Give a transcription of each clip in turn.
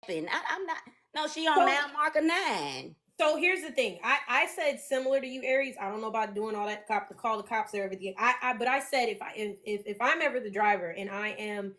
stepping. I'm not. No, she on So, mile marker 9. so here's the thing. I said similar to you, Aries. I don't know about doing all that cop to call the cops or everything. But I said if I'm ever the driver and I am,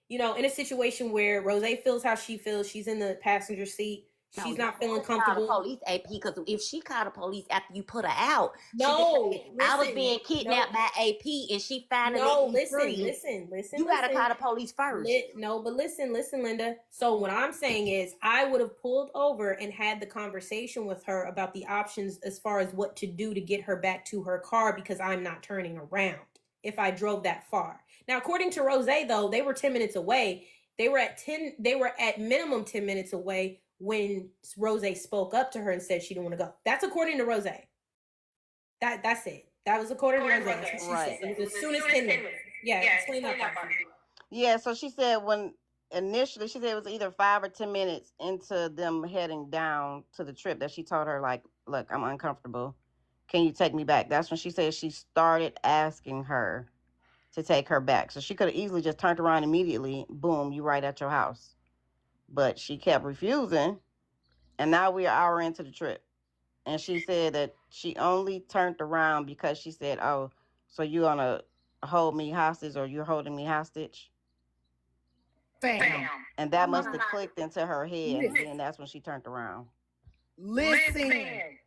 in a situation where Rose feels how she feels, she's in the passenger seat, No, she's you not feeling don't call the comfortable. police, AP, because if she called the police after you put her out, she could No, say, I was listen, being kidnapped no, by AP and she finally let no, me listen, free. listen, listen, You got to listen. call the police first. No, but listen, Linda. So what I'm saying is, I would have pulled over and had the conversation with her about the options as far as what to do to get her back to her car because I'm not turning around if I drove that far. Now, according to Rose, though, they were 10 minutes away. They were at 10. They were at minimum 10 minutes away when Rose spoke up to her and said she didn't want to go. That's according to Rose. That's it. That was according to Rose. That's what she said. Right. It was as soon as 10 minutes. Yeah, explain that part. Yeah, so she said when initially she said it was either 5 or 10 minutes into them heading down to the trip that she told her, like, look, I'm uncomfortable. Can you take me back? That's when she said she started asking her to take her back. So she could have easily just turned around immediately, boom, you right at your house. But she kept refusing, and now we're an hour into the trip. And she said that she only turned around because she said, oh, so you gonna hold me hostage or you're holding me hostage? Fam. And that must have clicked into her head. And Listen. then that's when she turned around. Listen.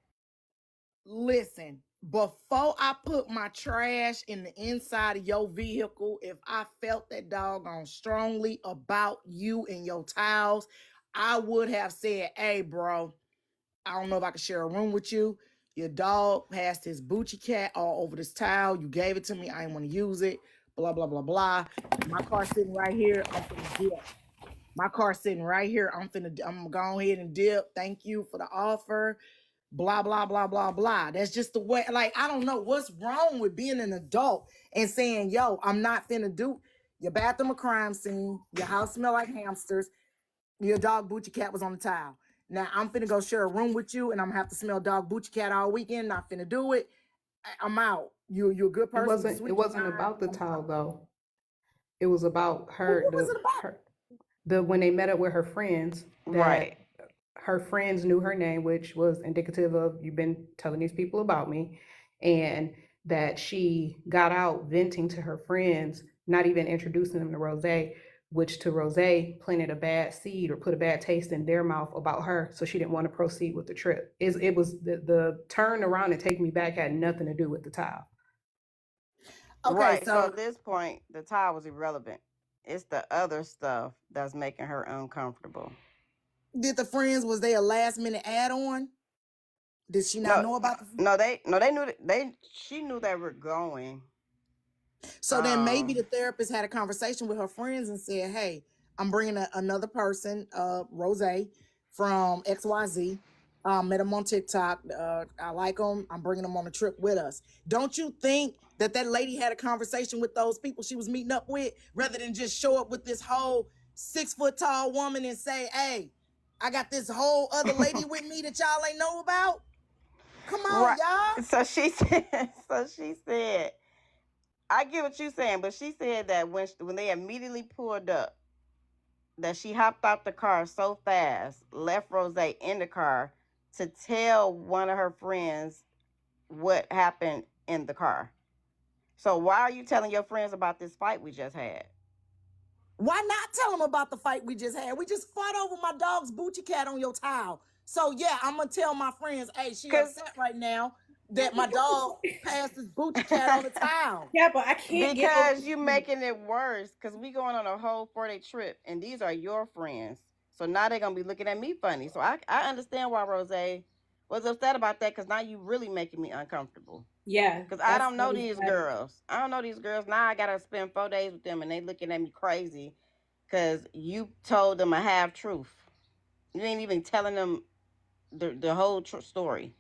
Before I put my trash in the inside of your vehicle, if I felt that doggone strongly about you and your towels, I would have said, hey, bro, I don't know if I can share a room with you. Your dog has his Bucci cat all over this towel. You gave it to me. I didn't want to use it. Blah, blah, blah, blah. My car's sitting right here. I'm finna dip. My car's sitting right here. I'm gonna go ahead and dip. Thank you for the offer. Blah, blah, blah, blah, blah. That's just the way, like, I don't know what's wrong with being an adult and saying, yo, I'm not finna do your bathroom a crime scene. Your house smell like hamsters. Your dog Bucci cat was on the towel. Now I'm finna go share a room with you, and I'm gonna have to smell dog Bucci cat all weekend. Not finna do it. I'm out. You're a good person. It wasn't about the towel though. It was about her. What was it about? When they met up with her friends. Right. Her friends knew her name, which was indicative of you've been telling these people about me, and that she got out venting to her friends, not even introducing them to Rose, which to Rose planted a bad seed or put a bad taste in their mouth about her. So she didn't want to proceed with the trip. It was the turn around and take me back had nothing to do with the towel. Okay, right. So at this point, the towel was irrelevant. It's the other stuff that's making her uncomfortable. Did the friends, was they a last minute add on? Did she not know about the they knew she knew they were going. So then maybe the therapist had a conversation with her friends and said, hey, I'm bringing another person, Rose from XYZ. Met him on TikTok. I like him. I'm bringing him on a trip with us. Don't you think that lady had a conversation with those people she was meeting up with rather than just show up with this whole 6 foot tall woman and say, hey, I got this whole other lady with me that y'all ain't know about? Come on, y'all. So she said, I get what you're saying, but she said that when they immediately pulled up, that she hopped out the car so fast, left Rose in the car to tell one of her friends what happened in the car. So why are you telling your friends about this fight we just had? Why not tell them about the fight we just had? We just fought over my dog's Bucci cat on your towel. So yeah, I'm gonna tell my friends, hey, she upset right now that my dog passed his Bucci cat on the towel. Yeah, but I can't because you making it worse. Because we going on a whole 4-day trip, and these are your friends. So now they're gonna be looking at me funny. So I understand why Rose was upset about that. Because now you really making me uncomfortable. Yeah. Because I don't know these girls. I don't know these girls. Now I gotta spend 4 days with them, and they looking at me crazy. Because you told them a half truth. You ain't even telling them the whole story.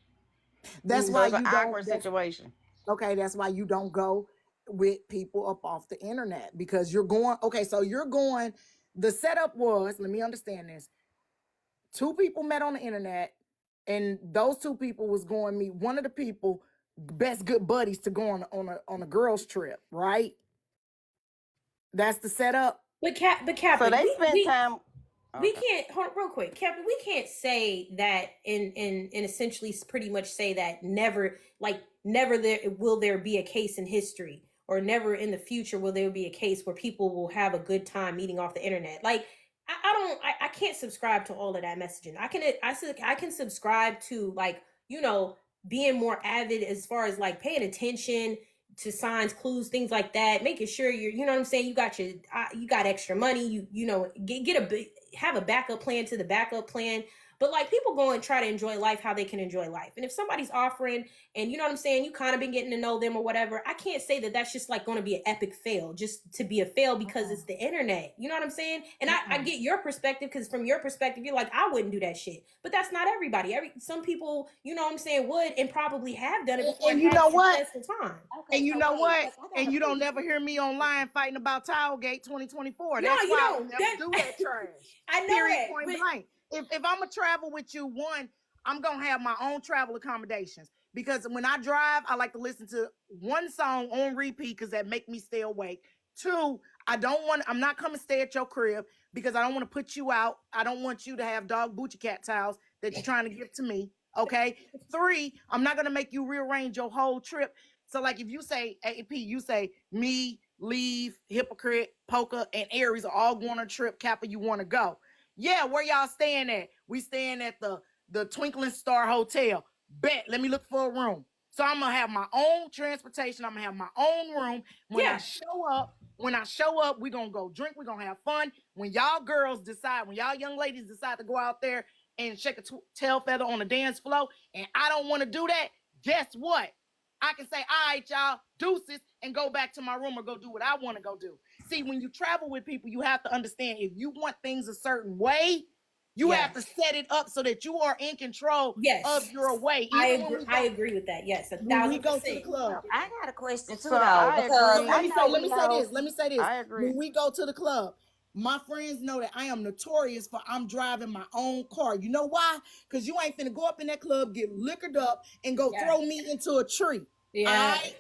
That's why you an awkward situation. Okay, that's why you don't go with people up off the internet, because you're going. Okay, so you're going. The setup was, let me understand this. 2 people met on the internet, and those 2 people was going to meet one of the people, best good buddies, to go on a girls trip, right? That's the setup. But so they spend time. We Okay. can't hold on, real quick, Kevin. We can't say that and essentially pretty much say that never there be a case in history, or never in the future will there be a case where people will have a good time meeting off the internet. Like I can't subscribe to all of that messaging. I can subscribe to, like, being more avid as far as like paying attention to signs, clues, things like that, making sure you know what I'm saying, you got extra money, have a backup plan to the backup plan. But like, people go and try to enjoy life how they can enjoy life. And if somebody's offering, and you know what I'm saying, you kind of been getting to know them or whatever, I can't say that that's just like going to be an epic fail just to be a fail because it's the internet. You know what I'm saying? And I get your perspective, because from your perspective, you're like, I wouldn't do that shit. But that's not everybody. Some people, you know what I'm saying, would and probably have done it before And and you had know a what? successful time. Okay, And you so know wait, what? look, I got And a you don't question. never hear me online fighting about Tilegate 2024. No, That's you why I don't. would never do that trash. I know Period, that. point But blank. If I'm gonna travel with you, one, I'm gonna have my own travel accommodations, because when I drive, I like to listen to one song on repeat because that make me stay awake. Two, I'm not coming stay at your crib because I don't want to put you out. I don't want you to have dog booty cat towels that you're trying to give to me. Okay. Three, I'm not gonna make you rearrange your whole trip. So like if you say AP, you say me, Leave, Hypocrite, Poker, and Aries are all going on a trip. Kappa, you want to go? Yeah, where y'all staying at? We staying at the Twinkling Star Hotel. Bet. Let me look for a room. So I'm gonna have my own transportation. I'm gonna have my own room. When yeah, I show up, we're gonna go drink. We're gonna have fun. When y'all girls decide, when y'all young ladies decide to go out there and shake a tail feather on the dance floor, and I don't want to do that, guess what? I can say, all right, y'all, deuces, and go back to my room or go do what I want to go do. See, when you travel with people, you have to understand, if you want things a certain way, you have to set it up so that you are in control yes, of your way. I agree with that. Yes, When we 1,000%. go to the club. I got a question too, So though, I because agree. I know Let we me say this. I agree. When we go to the club, my friends know that I am notorious for I'm driving my own car. You know why? Because you ain't finna go up in that club, get liquored up, and go throw me into a tree. Yeah. All right?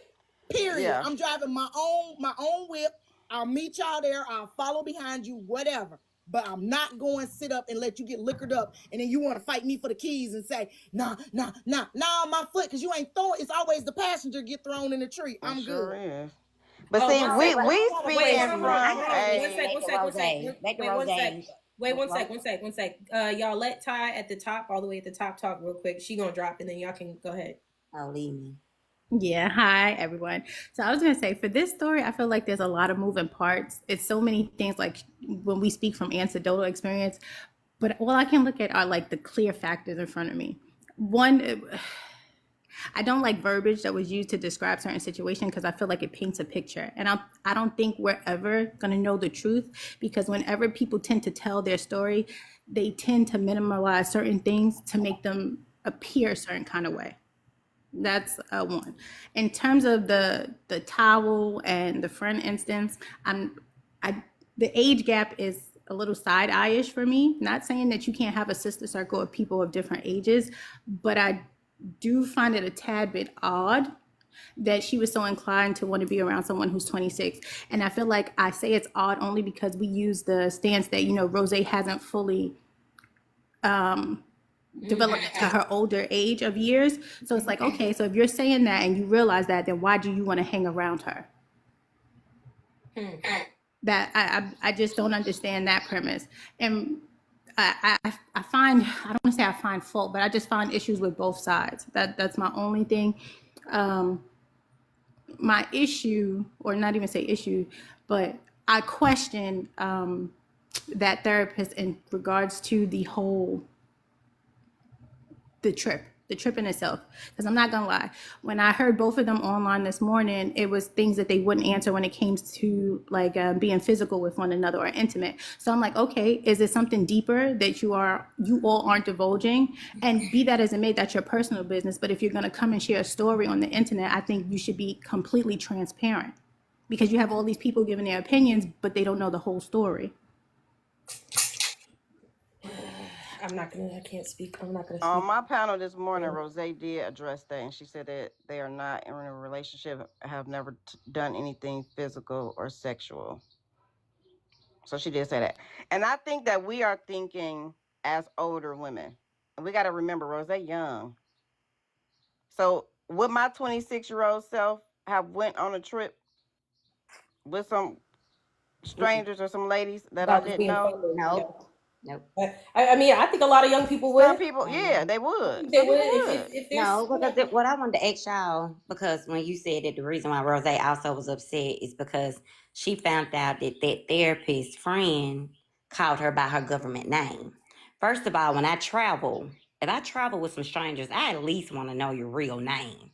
Period. Yeah. I'm driving my own whip. I'll meet y'all there. I'll follow behind you, whatever. But I'm not going to sit up and let you get liquored up, and then you want to fight me for the keys and say, nah, my foot, because you ain't throwing. It's always the passenger get thrown in the tree. I'm Sure good. is. But Oh, see, one we sec. we I got a speaking question. from I got a a question. Make it Rose. Make it Wait, one sec. Rose. Wait, one sec. Y'all let Ty at the top, all the way at the top, talk real quick. She gonna drop, and then y'all can go ahead. Oh, leave me. Yeah, hi everyone. So I was going to say, for this story, I feel like there's a lot of moving parts. It's so many things, like when we speak from anecdotal experience, but all I can look at are like the clear factors in front of me. One, I don't like verbiage that was used to describe certain situations because I feel like it paints a picture. And I don't think we're ever going to know the truth, because whenever people tend to tell their story, they tend to minimize certain things to make them appear a certain kind of way. That's one. In terms of the towel and the friend instance, the age gap is a little side eye-ish for me. Not saying that you can't have a sister circle of people of different ages, but I do find it a tad bit odd that she was so inclined to want to be around someone who's 26. And I feel like I say it's odd only because we use the stance that, Rose hasn't fully developed to her older age of years. So it's like, okay, so if you're saying that and you realize that, then why do you want to hang around her? That I just don't understand that premise. And I find, I don't want to say I find fault, but I just find issues with both sides. That's my only thing. My issue, or not even say issue, but I question that therapist in regards to the trip in itself. Because I'm not gonna lie, when I heard both of them online this morning, it was things that they wouldn't answer when it came to like being physical with one another or intimate. So I'm like, okay, is it something deeper that you all aren't divulging? And be that as it may, that's your personal business. But if you're gonna come and share a story on the internet, I think you should be completely transparent, because you have all these people giving their opinions, but they don't know the whole story. I can't speak. I'm not gonna speak. On my panel this morning, Rose did address that, and she said that they are not in a relationship, have never done anything physical or sexual. So she did say that. And I think that we are thinking as older women. And we got to remember, Rose young. So would my 26-year-old self have went on a trip with some strangers or some ladies that I Without just didn't being know? friendly. Nope. Nope. I mean, I think a lot of young people Some would. people, yeah, they I would. think Some they would people would. if No, there's because what I wanted to ask y'all, because when you said that the reason why Rose also was upset is because she found out that that therapist friend called her by her government name. First of all, when I travel, if I travel with some strangers, I at least want to know your real name.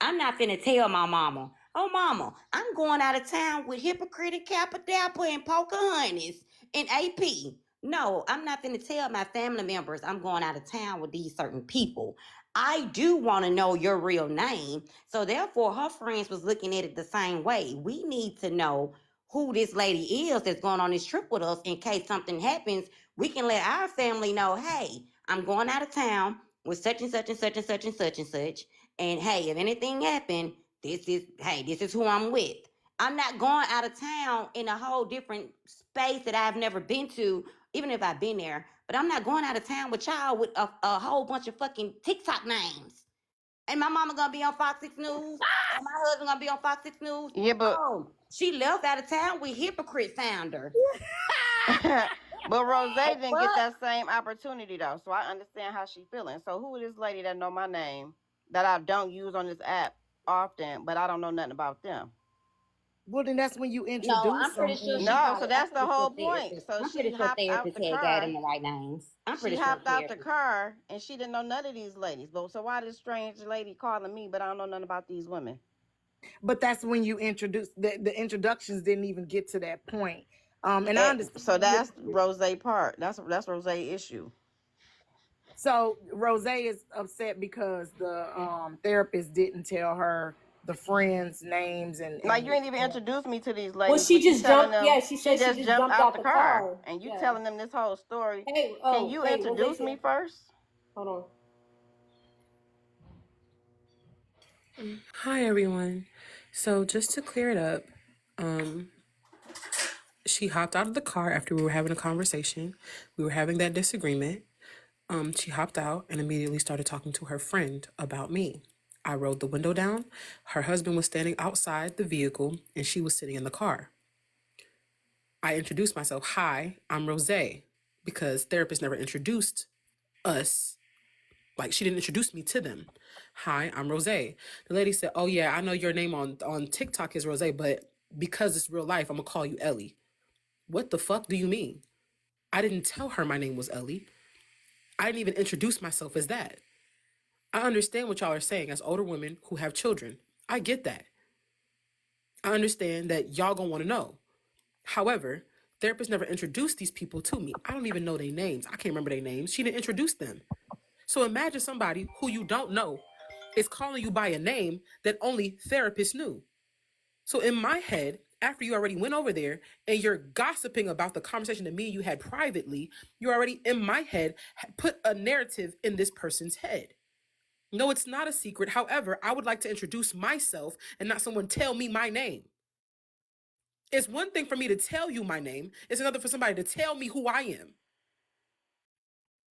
I'm not finna tell my mama, oh mama, I'm going out of town with Hypocritic, Kappa Dapper, and Pocahontas and AP. No, I'm not finna tell my family members I'm going out of town with these certain people. I do want to know your real name. So therefore, her friends was looking at it the same way. We need to know who this lady is that's going on this trip with us in case something happens. We can let our family know, hey, I'm going out of town with such and such and such and such and such and such. And hey, if anything happened, this is who I'm with. I'm not going out of town in a whole different space that I've never been to, even if I've been there. But I'm not going out of town with y'all with a whole bunch of fucking TikTok names. And my mama gonna be on Fox 6 News. And my husband gonna be on Fox 6 News. Yeah, but Oh, she left out of town with Hypocrite founder. but Rose Like, didn't get what? that same opportunity though, so I understand how she feeling. So who is this lady that know my name that I don't use on this app often, but I don't know nothing about them? Well, then that's when you No, introduce I'm pretty them. sure she No, probably. so I'm that's the pretty sure whole point. therapist. So I'm she pretty sure hopped out therapist the had car. gave them the right names. I'm She pretty sure hopped out the therapist. car and she didn't know none of these ladies. But so why this strange lady calling me, but I don't know nothing about these women? But that's when you introduce the introductions didn't even get to that point. And I understand. So that's Rose part. That's Rose issue. So Rose is upset because the therapist didn't tell her the friends' names and Like you ain't even introduced me to these ladies. well, she but you just telling jumped. them Yeah, she said she just jumped out the car. and you Yeah. telling them this whole story. Hey, Can you hey, introduce me first? Hold on. Hi everyone. So just to clear it up, she hopped out of the car after we were having a conversation. We were having that disagreement. She hopped out and immediately started talking to her friend about me. I rolled the window down. Her husband was standing outside the vehicle and she was sitting in the car. I introduced myself. Hi, I'm Rose, because therapist never introduced us. Like she didn't introduce me to them. Hi, I'm Rose. The lady said, oh yeah, I know your name on TikTok is Rose, but because it's real life, I'm gonna call you Ellie. What the fuck do you mean? I didn't tell her my name was Ellie. I didn't even introduce myself as that. I understand what y'all are saying as older women who have children. I get that. I understand that y'all gonna wanna know. However, therapists never introduced these people to me. I don't even know their names. I can't remember their names. She didn't introduce them. So imagine somebody who you don't know is calling you by a name that only therapists knew. So in my head, after you already went over there and you're gossiping about the conversation that me and you had privately, you already in my head put a narrative in this person's head. No, it's not a secret. However, I would like to introduce myself and not someone tell me my name. It's one thing for me to tell you my name. It's another for somebody to tell me who I am.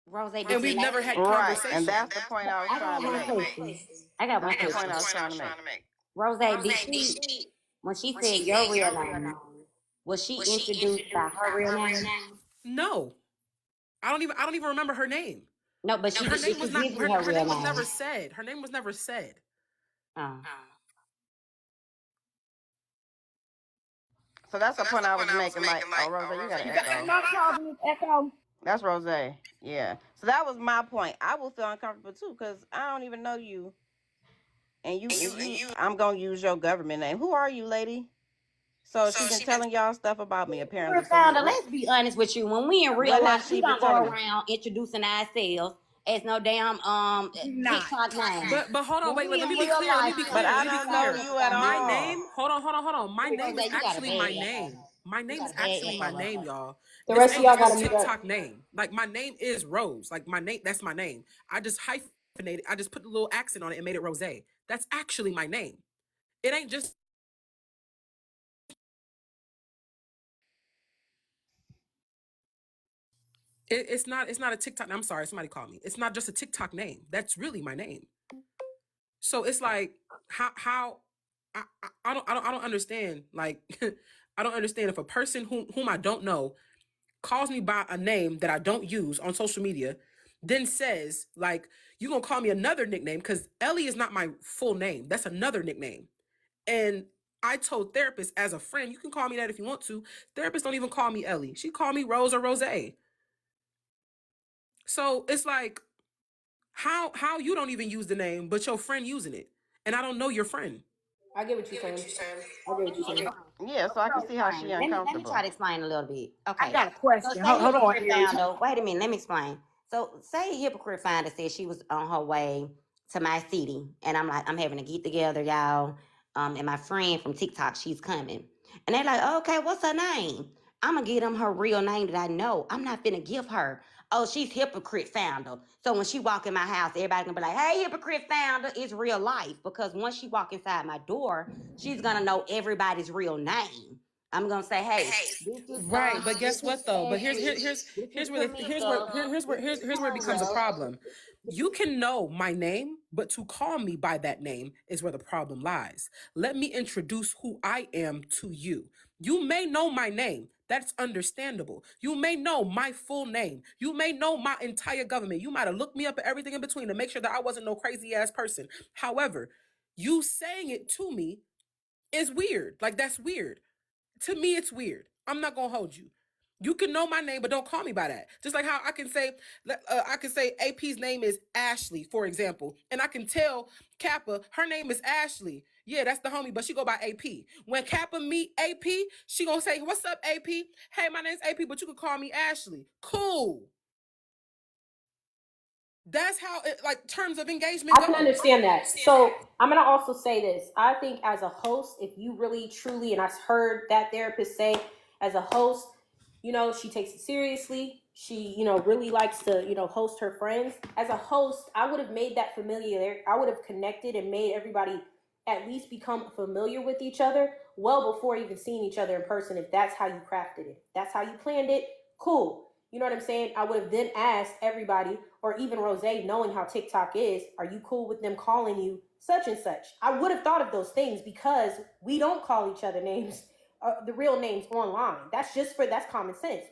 Rose, And we've never had Right, conversation. and that's the point I was I trying got to one make. question. I got one That's the point I question. was trying to make. Rose, did she, when she said your real name, was she introduced by her real name? No. I don't even remember her name. No, but she Her did name she was not give you her, her her real name was name. never said. Her name was never said. Oh. So that's the point I was making. Like, oh, Rose, you got an echo. That's Rose. Yeah. So that was my point. I will feel uncomfortable too because I don't even know you. And you, I'm gonna use your government name. Who are you, lady? So she's been telling y'all stuff about me apparently. So Founder, let's be honest with you. When we in real What life, has we she don't been go telling you? around introducing ourselves as no damn TikTok name. But hold on, When wait, we let in me be real clear. Let me life, be But clear. I Let me be don't know clear. you at My all. name, hold on. My name Rose, is you got a actually bad my echo. name. My name You got is a bad actually my echo, name, Rose. y'all. The This rest of ain't y'all no gotta mute up. TikTok name. Like my name is Rose. Like my name, that's my name. I just hyphenated. I just put a little accent on it and made it Rose. That's actually my name. It ain't just It's not a TikTok. I'm sorry, somebody called me. It's not just a TikTok name. That's really my name. So it's like how I don't understand. Like I don't understand if a person whom I don't know calls me by a name that I don't use on social media, then says like, you gonna call me another nickname, because Ellie is not my full name. That's another nickname. And I told therapists as a friend, you can call me that if you want to. Therapists don't even call me Ellie. She called me Rose or Rose. So it's like, how you don't even use the name, but your friend using it, and I don't know your friend. I get what you're saying. I get what you're saying. Yeah, so I can see how she Let me uncomfortable. try to explain a little bit. I Okay. got a So question. say Hold on, hypocrite Aries. founder. Wait a minute. Let me explain. So say hypocrite founder said she was on her way to my city, and I'm like, I'm having a get together, y'all. And my friend from TikTok, she's coming, and they're like, okay, what's her name? I'm gonna give them her real name that I know. I'm not gonna give her. Oh, she's hypocrite founder. So when she walk in my house, everybody gonna be like, hey, hypocrite founder. It's real life, because once she walk inside my door, she's gonna know everybody's real name. I'm gonna say, hey, this is Right, but guess this is what though? But Ashley. This is here's where it becomes a Tamika. problem. You can know my name, but to call me by that name is where the problem lies. Let me introduce who I am to you. You may know my name. That's understandable. You may know my full name. You may know my entire government. You might have looked me up at everything in between to make sure that I wasn't no crazy ass person. However, you saying it to me is weird. Like, that's weird. To me, it's weird. I'm not gonna hold you. You can know my name, but don't call me by that. Just like how I can say AP's name is Ashley, for example, and I can tell Kappa her name is Ashley. Yeah, that's the homie, but she go by AP. When Kappa meet AP, she gonna say, "What's up, AP? Hey, my name's AP, but you can call me Ashley." Cool. That's how like terms of engagement I can go. understand that. So I'm gonna also say this. I think as a host, if you really truly, and I heard that therapist say, as a host, she takes it seriously. She, really likes to, host her friends. As a host, I would have made that familiar. I would have connected and made everybody at least become familiar with each other well before even seeing each other in person. If that's how you crafted it, that's how you planned it. Cool. You know what I'm saying? I would have then asked everybody, or even Rose, knowing how TikTok is, are you cool with them calling you such and such? I would have thought of those things, because we don't call each other names, the real names online. That's common sense.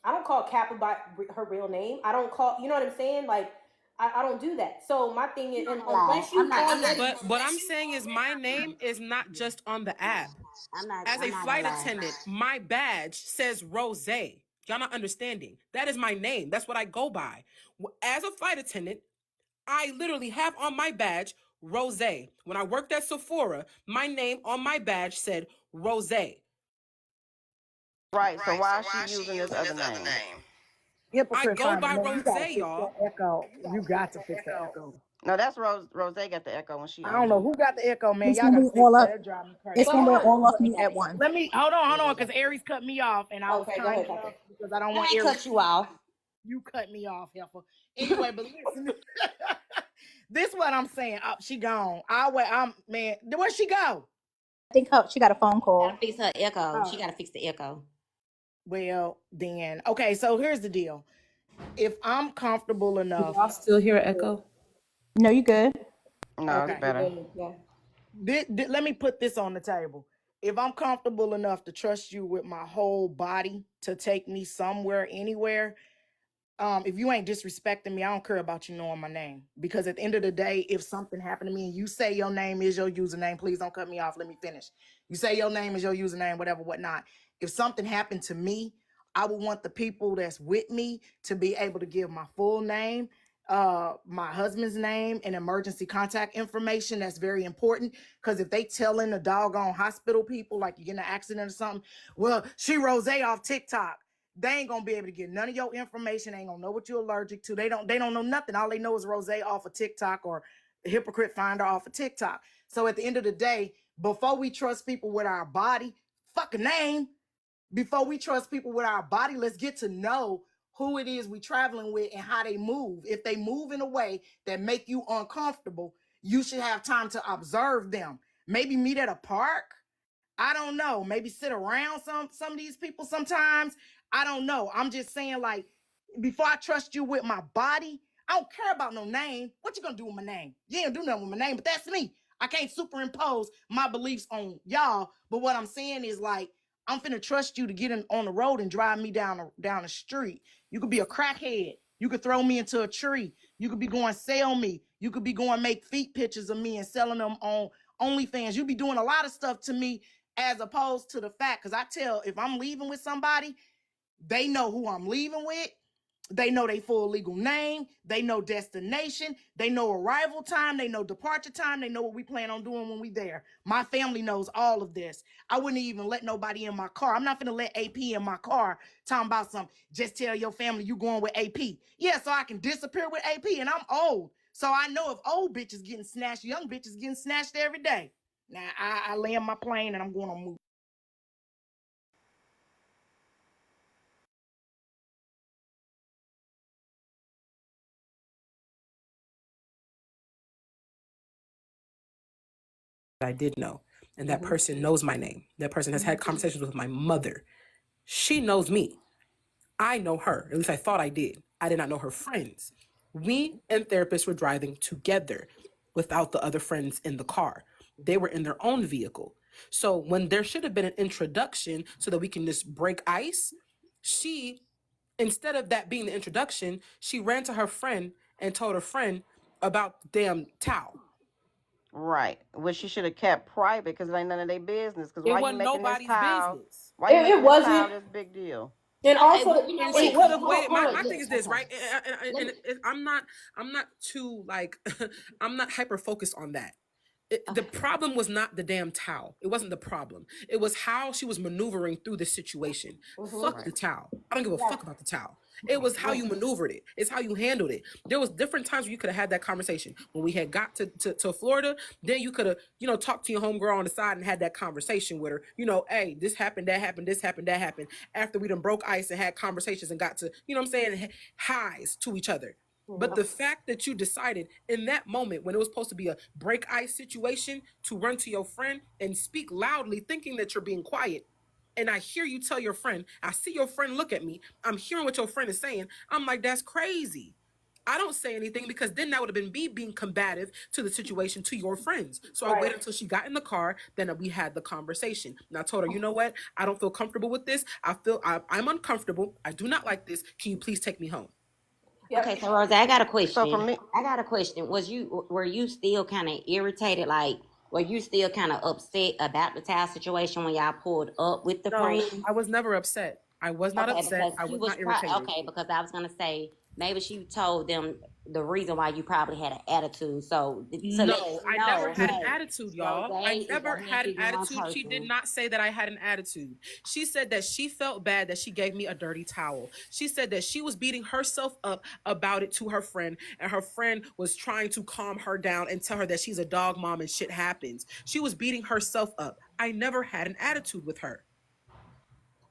I don't call Kappa by her real name. I don't call, you know what I'm saying? Like, I don't do that. So my thing is, unless you already. But what I'm saying is my name is not just on the app. As a flight attendant, my badge says Rose. Y'all not understanding. That is my name. That's what I go by. As a flight attendant, I literally have on my badge Rose. When I worked at Sephora, my name on my badge said Rose. Right, so why is she using this other name? I Hypocrite go founder, by man, you Rose, gotta fix y'all. that echo. You got to fix the echo. No, that's Rose. Rose got the echo when she I don't know who got the echo, man. It's Y'all when gotta we fix all that. up. That drive me crazy. It's when we're all off mute at once. Let me hold on, because Aries cut me off, and I was Okay, go kind ahead, enough Papa. because I don't I want ain't Aries. cut you off. You cut me off, heifer. Anyway, but listen, this what I'm saying. She gone. Man. Where'd she go? I think she got a phone call. Gotta fix her echo. Oh. She gotta fix the echo. Well, then, okay. So here's the deal. If I'm comfortable enough, Y'all still hear an echo? No, you good. No, Okay. it's better. Yeah. Let me put this on the table. If I'm comfortable enough to trust you with my whole body to take me somewhere, anywhere, if you ain't disrespecting me, I don't care about you knowing my name. Because at the end of the day, if something happened to me and you say your name is your username, please don't cut me off. Let me finish. You say your name is your username, whatever, whatnot. If something happened to me, I would want the people that's with me to be able to give my full name, my husband's name, and emergency contact information. That's very important, because if they telling the doggone hospital people, like you get in an accident or something, well, she Rose off TikTok, they ain't gonna be able to get none of your information. They ain't gonna know what you're allergic to. They don't know nothing. All they know is Rose off of TikTok, or hypocrite finder off of TikTok. So at the end of the day, before we trust people with our body, fuck a name. Before we trust people with our body, let's get to know who it is we traveling with and how they move. If they move in a way that make you uncomfortable, you should have time to observe them. Maybe meet at a park. I don't know. Maybe sit around some of these people sometimes. I don't know. I'm just saying, like, before I trust you with my body, I don't care about no name. What you gonna do with my name? You ain't gonna do nothing with my name, but that's me. I can't superimpose my beliefs on y'all. But what I'm saying is like, I'm finna trust you to get on the road and drive me down the street. You could be a crackhead. You could throw me into a tree. You could be going sell me. You could be going make feet pictures of me and selling them on OnlyFans. You be doing a lot of stuff to me as opposed to the fact, because I tell if I'm leaving with somebody, they know who I'm leaving with. They know their full legal name. They know destination. They know arrival time. They know departure time. They know what we plan on doing when we there. My family knows all of this. I wouldn't even let nobody in my car. I'm not going to let AP in my car talking about some, just tell your family you going with AP. Yeah, so I can disappear with AP, and I'm old. So I know if old bitches getting snatched, young bitches getting snatched every day. Now, I land my plane, and I'm going to move. I did know. And that person knows my name. That person has had conversations with my mother. She knows me. I know her. At least I thought I did. I did not know her friends. We and therapists were driving together without the other friends in the car. They were in their own vehicle. So when there should have been an introduction so that we can just break ice, she, instead of that being the introduction, she ran to her friend and told her friend about the damn towel. Right, which she should have kept private because it ain't none of their business. Because It why you wasn't making this nobody's towel? business. Why you It making this towel wasn't. this big deal? And Okay, also, but you know And what? she could have hold waited. My on. thing is this, right? Let me- And I'm not too like, I'm not hyper focused on that. The Okay. problem was not the damn towel. It wasn't the problem. It was how she was maneuvering through the situation. Fuck Right. the towel. I don't give a fuck about the towel. It was how you maneuvered it. It's how you handled it. There was different times where you could have had that conversation. When we had got to Florida, then you could have, talked to your homegirl on the side and had that conversation with her. Hey, this happened, that happened, this happened, that happened. After we done broke ice and had conversations and got to, what I'm saying, highs to each other. But the fact that you decided in that moment when it was supposed to be a break ice situation to run to your friend and speak loudly, thinking that you're being quiet, and I hear you tell your friend, I see your friend look at me, I'm hearing what your friend is saying, I'm like, that's crazy. I don't say anything because then that would have been me being combative to the situation to your friends. So I waited until she got in the car, then we had the conversation. And I told her, you know what? I don't feel comfortable with this. I'm uncomfortable. I do not like this. Can you please take me home? Okay, so Rosa, I got a So question. for me, I got a question. Were you still kind of irritated? Like, were you still kind of upset about the towel situation when y'all pulled up with the No, friend? I was never upset. I was not Okay, upset. because I she was was not irritated. okay, because I was gonna say maybe she told them the reason why you probably had an attitude. So to let No, you I know, never had an hey, attitude, y'all. Rose I is never a had an healthy young attitude. She did person. not say that I had an attitude. She said that she felt bad that she gave me a dirty towel. She said that she was beating herself up about it to her friend, and her friend was trying to calm her down and tell her that she's a dog mom and shit happens. She was beating herself up. I never had an attitude with her.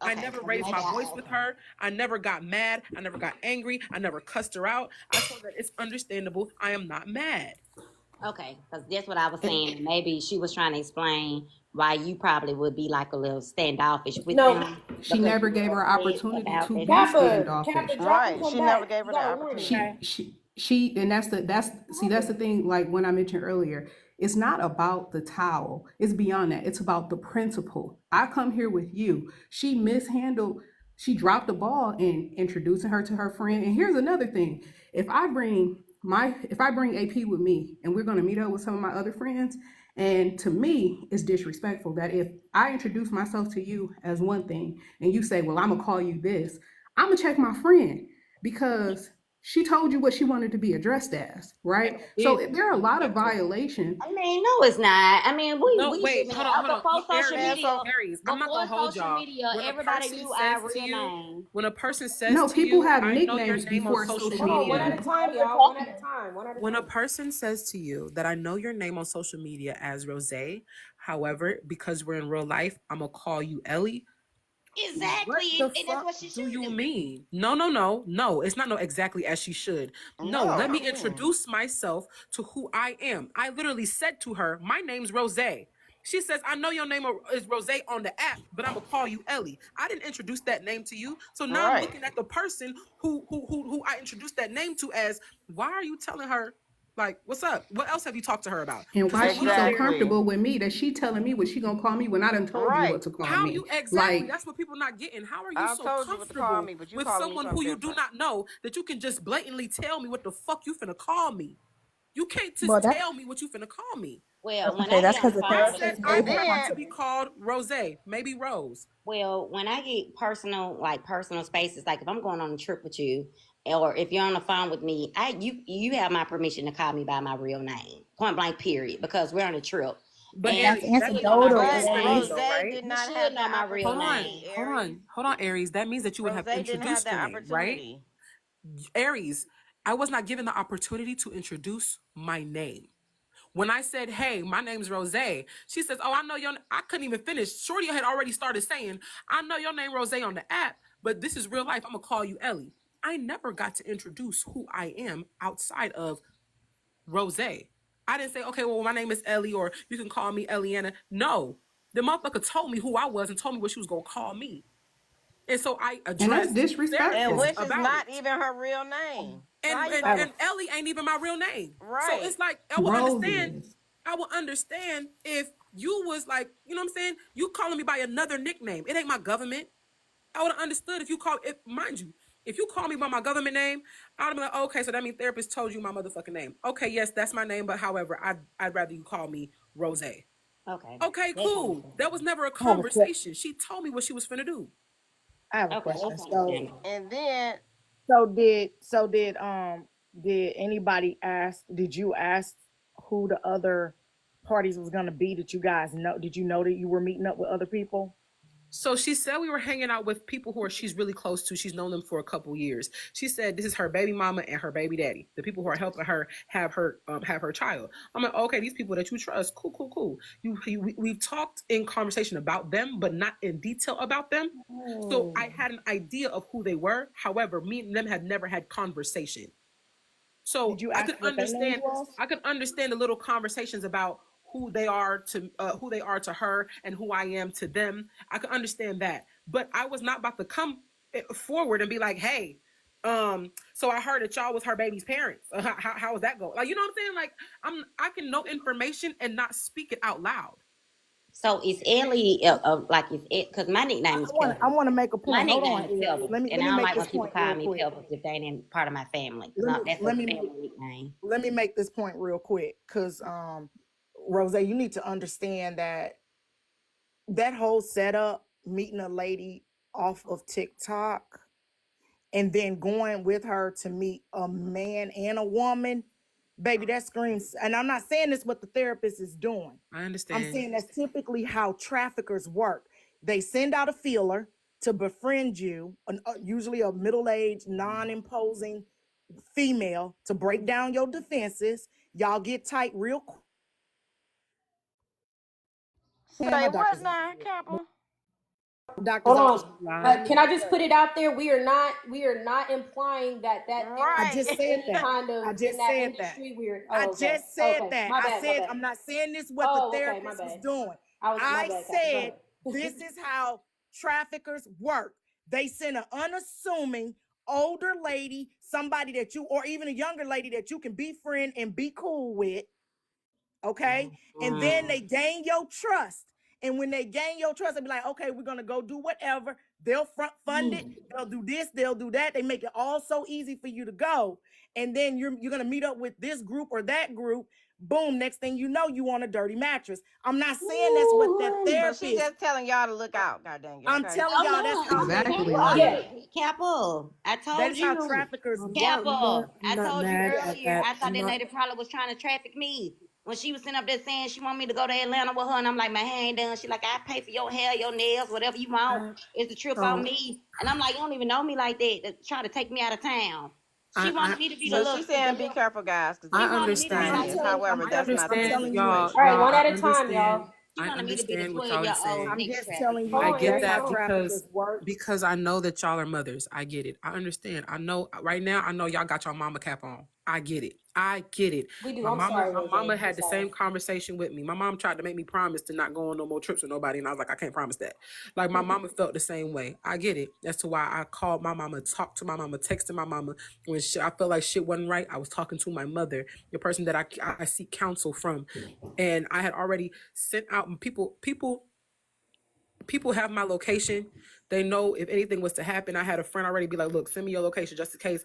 I Okay, never so raised maybe my voice with okay. her. I never got mad. I never got angry. I never cussed her out. I told her that it's understandable. I am not mad. Okay, because that's what I was And saying. Maybe she was trying to explain why you probably would be like a little standoffish with No, them she because never you gave were her upset opportunity about to that be situation. standoffish. Drop and right, come she never back. gave You her the got a warning. opportunity. She and that's the thing, like when I mentioned earlier, it's not about the towel, it's beyond that, it's about the principle. I come here with you. She dropped the ball in introducing her to her friend. And here's another thing: if I bring AP with me and we're going to meet up with some of my other friends, and to me it's disrespectful that if I introduce myself to you as one thing and you say, well, I'm gonna call you this, I'm gonna check my friend because she told you what she wanted to be addressed as, right? So there are a lot of violations. I mean, no, it's not. I mean, No, we wait, been hold on. before social Aries, Yeah, media. so Aries, I'm not Before gonna hold social y'all. media, When a everybody person knew says our to real you, name. when a person says No, to people you, have I know your nicknames name on before social social Hold on, one media. at a media. time, y'all. One at a time. One at a When a time. person says to you that I know your name on social media as Rose, however, because we're in real life, I'm gonna call you Ellie. What Exactly, the and that's fuck what she do should you do. mean? No. It's not no exactly as she should. No, let me no. introduce myself to who I am. I literally said to her, my name's Rose. She says, I know your name is Rose on the app, but I'm gonna call you Ellie. I didn't introduce that name to you. So now I'm Right. looking at the person who I introduced that name to as, why are you telling her, like, what's up? What else have you talked to her about? And why So she what else- so Exactly. comfortable with me that she telling me what she gonna call me when I done told you Right. what to call How me? you exactly? Like, That's what people not getting. How are you I so told you what to call comfortable me, but you with calling me someone who something you do different. not know that you can just blatantly tell me what the fuck you finna call me? You can't just Well, that tell me what you finna call me. Well, when okay. I That's get on because the the phone I with said therapist I gave And her. want then to be called Rose, maybe Rose. well, when I get personal spaces, like if I'm going on a trip with you, or if you're on the phone with me, you have my permission to call me by my real name, point blank, period, because we're on a trip. But And That's Aries, you that should know my anecdotal, real but name. Rose Aries. right? did You not should have know that my real opportunity, name. Hold on, Aries. That means that you would Rose have didn't have introduced that your name, right? opportunity. Aries, I was not given the opportunity to introduce my name. When I said, hey, my name's Rose, she says, oh, I know your I couldn't even finish. Shorty had already started saying, I know your name Rose on the app, but this is real life. I'm going to call you Ellie. I never got to introduce who I am outside of Rose. I didn't say, okay, well, my name is Ellie, or you can call me Eliana. No, the motherfucker told me who I was and told me what she was going to call me. And so I and that's addressed disrespectful. And therapists which is about not it. even her real name. So And, how you and, gonna and Ellie ain't even my real name. So right? it's like, I would Rose understand. is. I would understand if you was like, you know what I'm saying? You calling me by another nickname. It ain't my government. I would have understood if you call it, mind you, if you call me by my government name, I'd have been like, okay, so that means therapist told you my motherfucking name. Okay, yes, that's my name, but however, I'd rather you call me Rose. Okay. Okay, That's cool. understandable. That was never a I have a question. conversation. She told me what she was finna do. I have a Okay, question. that's So, understandable. And then did anybody ask? Did you ask who the other parties was gonna be? Did you guys know? Did you know that you were meeting up with other people? So she said we were hanging out with people who she's really close to. She's known them for a couple years. She said this is her baby mama and her baby daddy, the people who are helping her have her child. I'm like, okay, these people that you trust, cool. We've talked in conversation about them, but not in detail about them. So I had an idea of who they were. However, me and them had never had conversation. So Did you I ask could what their names understand. was? I could understand the little conversations about who they are to her and who I am to them. I could understand that, but I was not about to come forward and be like, hey, so I heard that y'all was her baby's parents. How was that going? Like, you know what I'm saying? Like, I can know information and not speak it out loud. So it's Ellie, like it's it, because my nickname is I Pebbles. want to make a My point. Hold nickname on, is Aries. Pebbles, Let and me I don't make like when this people point call real me quick. Pebbles if they ain't part of my family. Let That's a me family nickname. let me make this point real quick, because Rose, you need to understand that that whole setup, meeting a lady off of TikTok and then going with her to meet a man and a woman, baby, that screams. And I'm not saying this what the therapist is doing. I understand. I'm saying that's typically how traffickers work. They send out a feeler to befriend you, usually a middle-aged, non-imposing female, to break down your defenses. Y'all get tight real quick. say what now, Capital? Doctor's Hold office. on. Can I just put it out there? We are not implying that Right. I just said any that. kind of I just in that said that. industry weird. I just said that. My I bad, said my bad. I'm not saying this what Oh, the okay, therapist my was bad. doing. My I bad, Captain. Go said ahead. this is how traffickers work. They send an unassuming older lady, somebody that you, or even a younger lady that you can befriend and be cool with. Okay. And then they gain your trust. And when they gain your trust, they'll be like, okay, we're gonna go do whatever. They'll fund it, they'll do this, they'll do that. They make it all so easy for you to go. And then you're gonna meet up with this group or that group. Boom, next thing you know, you on a dirty mattress. I'm not saying that's what that So therapist. she's just telling y'all to look out, goddamn. I'm Okay? telling y'all that's how Exactly. Capo, I that told is how you. traffickers work. Capo, I I'm not told you mad at earlier. that. I thought I'm that not- lady probably was trying to traffic me. When she was sitting up there saying she want me to go to Atlanta with her, and I'm like, my hair ain't done. She like, I pay for your hair, your nails, whatever you want. It's a trip on me. And I'm like, you don't even know me like that to try to take me out of town. She wanted me to be the So little. she's saying be careful, guys, because I she wanted me to be understand. nice. However, I that's not the understand, situation. y'all. All right, y'all, one I at a time, y'all. understand. She I wanted me to be the understand what y'all are 12-year-old saying. I'm next just traffic. telling you I get that's that how traffickers work. because I know that y'all are mothers. I get it. I understand. I know right now. I know y'all got your mama cap on. I get it. I get it. We do. My I'm mama, sorry, my Rose. mama I'm had the sorry. same conversation with me. My mom tried to make me promise to not go on no more trips with nobody, and I was like, I can't promise that. Like my mama felt the same way. I get it. That's to why I called my mama, talked to my mama, texted my mama when I felt like shit wasn't right. I was talking to my mother, the person that I seek counsel from, and I had already sent out people have my location. They know if anything was to happen. I had a friend already be like, look, send me your location just in case.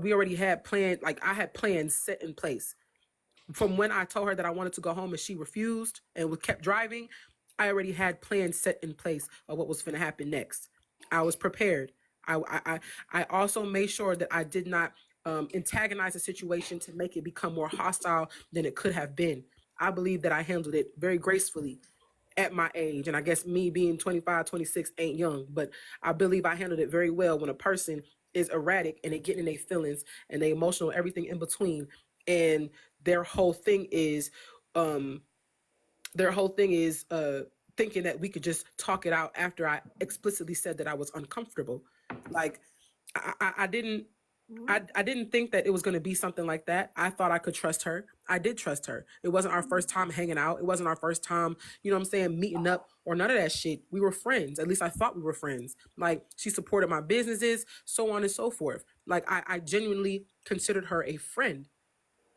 We already had planned, like I had plans set in place. From when I told her that I wanted to go home and she refused and kept driving, I already had plans set in place of what was going to happen next. I was prepared. I also made sure that I did not antagonize the situation to make it become more hostile than it could have been. I believe that I handled it very gracefully at my age. And I guess me being 25, 26 ain't young, but I believe I handled it very well when a person is erratic and they get in their feelings and they emotional, everything in between. And their whole thing is thinking that we could just talk it out after I explicitly said that I was uncomfortable. Like I didn't think that it was going to be something like that. I thought I could trust her. I did trust her. It wasn't our first time hanging out. It wasn't our first time, you know what I'm saying, meeting up or none of that shit. We were friends. At least I thought we were friends. Like she supported my businesses, so on and so forth. Like I genuinely considered her a friend.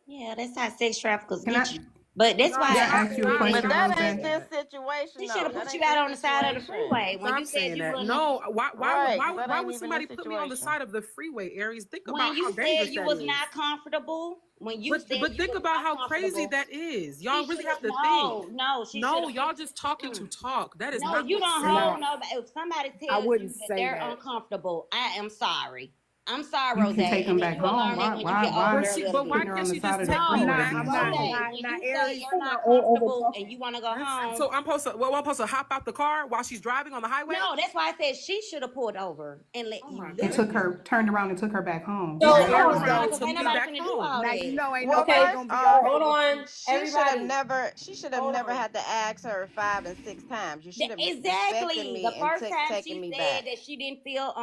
Yeah, that's how sex traffickers Can get I you. But that's why can I I ask you a said But question, that Rose? ain't this situation. she though. should have That put ain't you out this on the side of the situation. freeway when Stop you said saying you that. wasn't. No, Right, 'cause that why ain't would even somebody the put me on the situation. side of the freeway, Aries? Think When about you how said dangerous you that was is. not comfortable, when you said But you think was about not how crazy comfortable, that is. she Y'all really should have have. to think. No, she should No, have y'all put. just talking to talk. That is No, not you what don't said. hold No, nobody. If somebody I tells you wouldn't that say they're that. uncomfortable, I am sorry. I'm sorry, You Rose, can take and them then back you will home. learn Why that when you get why older But a she, little but why bit. putting her on can't the she side just of the take I'm me not. freeway? back I'm Rose, not. home? when Not you say Aries. you're not over comfortable talking. and you want to go home, So I'm supposed to, I'm supposed to hop out the car while she's driving on the highway? no, that's why I said she should have pulled over and let Oh you my And leave. goodness. turned around and took her back home. So Now Is that Turned what Aries you're around though. and Because took ain't me nobody back finna do home. all Now that. you know ain't Well, nobody okay, first gonna be off, hold arguing with on, you. she should have everybody. never. She should have Hold never on. had to ask her 5 and 6 times. You should have respected Exactly. The me and first time taken she me said back. that she didn't feel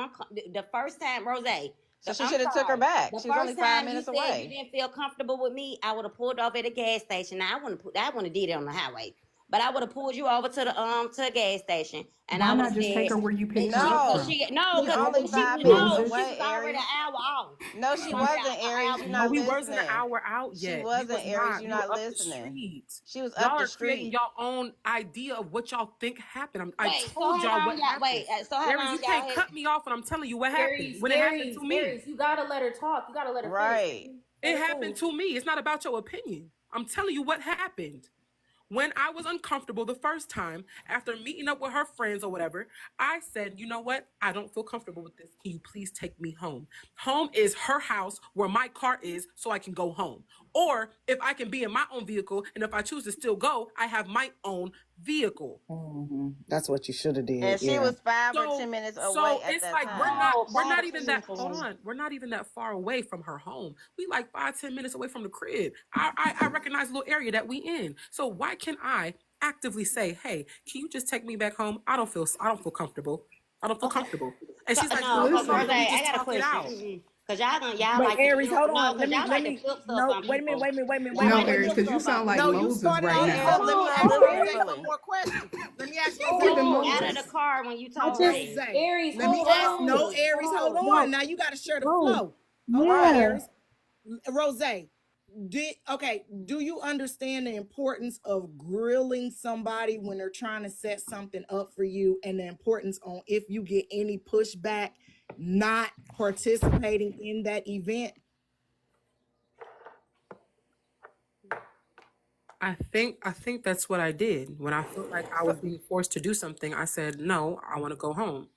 the first time, Rose, So she I'm should have took her sorry. back. The She was only first 5 time you minutes said you away. didn't feel comfortable with me, I would have pulled off at a gas station. Now I wouldn't have did it on the highway. But I would have pulled you over to a gas station and Why I would not have just said take her where you that picked her she up so No, from? she no she because only she 5 minutes no, she Moses. was away, already an Aries. hour off. No, She she was already wasn't, an Aries. hour You're No, not we before. wasn't an listening. hour out She yet. We was wasn't, Aries. not. You're We were not up the listening. street. She was Y'all up the are creating street. your own idea of what y'all think happened. I Wait, so told how y'all long what y'all happened. so how Aries, you long can't y'all had cut me off when I'm telling you what happened. Aries, When it happened Aries, to me. Aries, you gotta let her talk. You gotta let her finish. Right. Let It her happened finish. to me. It's not about your opinion. I'm telling you what happened. When I was uncomfortable the first time after meeting up with her friends or whatever, I said, you know what? I don't feel comfortable with this. Can you please take me home? Home is her house where my car is so I can go home. Or if I can be in my own vehicle and if I choose to still go, I have my own vehicle. That's what you should have did. And she Yeah. was 5 or 10 So minutes away so at it's that like time. we're not even that hold on. We're not even that far away from her home. We like 5-10 minutes away from the crib. I recognize the little area that we in. So why can't I actively say, hey, can you just take me back home? I don't feel comfortable. I don't feel okay. comfortable. And So she's like, no, no because problem. Rose, Listen, Let me I just got a talk it out. question. Cause y'all But like to Aries, hold no, on. cause y'all Let like to me. flip stuff No, on wait a minute. people. Wait a minute. Wait a minute. Wait Y'all a no, like to minute. Aries, flip because you stuff on sound like No, people. you Moses started right off. Hold now. on, Hold let on. me Let ask me her Hold ask on, Jay gracefully. one more question. Let me ask you hold one Even more on. question. Out of Moses. the car when you I told just Ray. Rose. Aries, Let me hold ask. No, on. Aries, hold Hold on. on. no, Now you got to share the no, flow. Hold on, Right. yeah. Aries. Rose. Do you understand the importance of grilling somebody when they're trying to set something up for you, and the importance on if you get any pushback, not participating in that event? I think that's what I did. When I felt like I was being forced to do something, I said, no, I want to go home.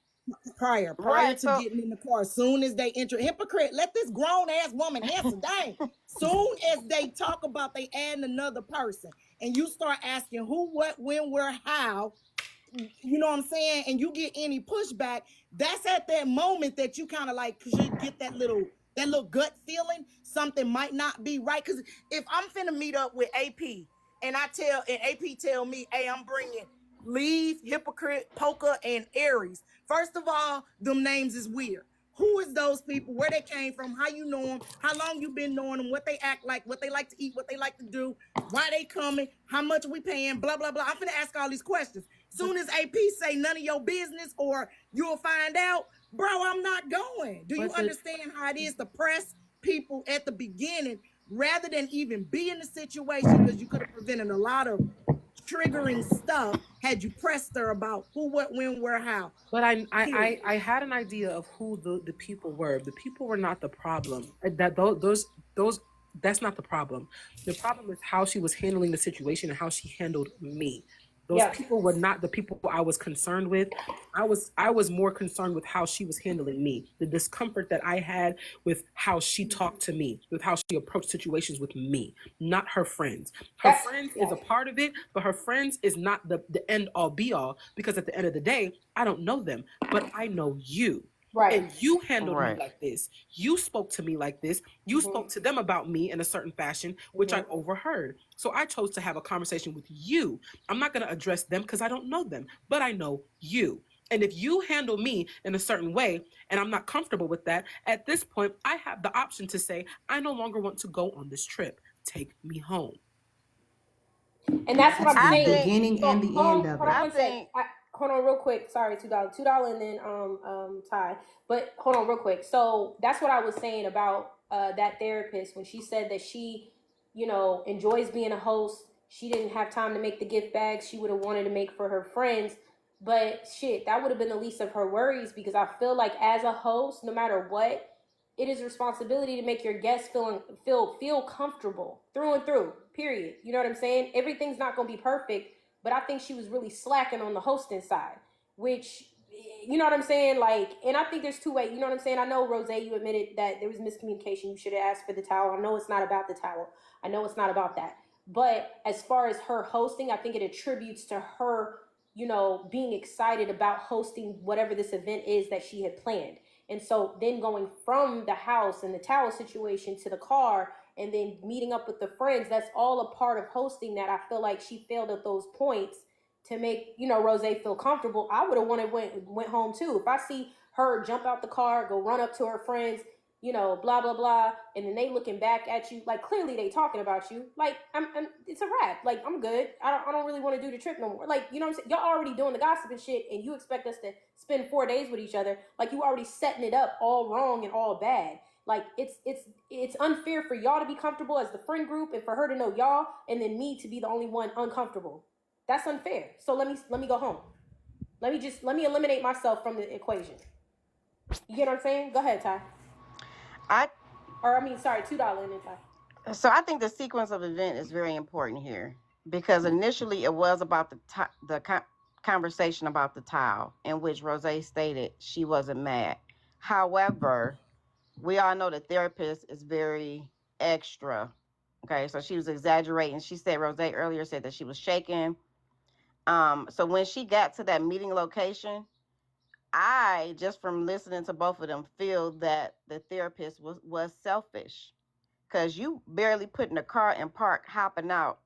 Prior Right. to So getting in the car, soon as they enter, hypocrite, let this grown ass woman answer. Dang. Soon as they talk about they adding another person, and you start asking who, what, when, where, how, you know what I'm saying, and you get any pushback, that's at that moment that you kind of like, cause you get that little gut feeling something might not be right. Cause if I'm finna meet up with AP and AP tell me, hey, I'm bringing Leave, Hypocrite, Poker, and Aries. First of all, them names is weird. Who is those people? Where they came from? How you know them? How long you been knowing them? What they act like? What they like to eat? What they like to do? Why they coming? How much we paying? Blah blah blah. I'm finna ask all these questions. Soon as AP say none of your business or you'll find out, bro, I'm not going. Do you understand how it is to press people at the beginning rather than even be in the situation? Because you could have prevented a lot of triggering stuff had you pressed her about who, what, when, where, how. But I had an idea of who the people were. The people were not the problem. That's not the problem. The problem is how she was handling the situation and how she handled me. Those people were not the people I was concerned with. I was more concerned with how she was handling me, the discomfort that I had with how she talked to me, with how she approached situations with me, not her friends. Her friends is a part of it, but her friends is not the end all be all, because at the end of the day, I don't know them, but I know you. Right. And you handled me like this. You spoke to me like this. You spoke to them about me in a certain fashion, which I overheard. So I chose to have a conversation with you. I'm not going to address them because I don't know them, but I know you. And if you handle me in a certain way and I'm not comfortable with that, at this point, I have the option to say, I no longer want to go on this trip. Take me home. And that's what I'm saying. The beginning and the end of it. Hold on real quick. Sorry, $2 and then Ty. But hold on real quick. So that's what I was saying about that therapist when she said that she, enjoys being a host. She didn't have time to make the gift bags she would have wanted to make for her friends. But shit, that would have been the least of her worries, because I feel like as a host, no matter what, it is a responsibility to make your guests feel comfortable through and through, period. You know what I'm saying? Everything's not going to be perfect, but I think she was really slacking on the hosting side, which, you know what I'm saying? And I think there's two ways, you know what I'm saying? I know, Rose, you admitted that there was miscommunication. You should have asked for the towel. I know it's not about the towel. I know it's not about that. But as far as her hosting, I think it attributes to her, being excited about hosting whatever this event is that she had planned. And so then going from the house and the towel situation to the car and then meeting up with the friends, that's all a part of hosting that I feel like she failed at those points to make, Rose feel comfortable. I would have went home too. If I see her jump out the car, go run up to her friends, blah, blah, blah, and then they looking back at you, like clearly they talking about you, like it's a wrap. Like, I'm good. I don't really want to do the trip no more. Like, you know what I'm saying? Y'all already doing the gossip and shit, and you expect us to spend 4 days with each other. Like, you already setting it up all wrong and all bad. Like, it's unfair for y'all to be comfortable as the friend group and for her to know y'all and then me to be the only one uncomfortable. That's unfair. So let me go home. Let me eliminate myself from the equation. You get what I'm saying? Go ahead, Ty. $2 and then Ty. So I think the sequence of event is very important here, because initially it was about the conversation about the towel, in which Rose stated she wasn't mad. However, we all know the therapist is very extra. Okay, so she was exaggerating. She said, Rose earlier said that she was shaking. So when she got to that meeting location, I, just from listening to both of them, feel that the therapist was selfish, because you barely put in the car and park, hopping out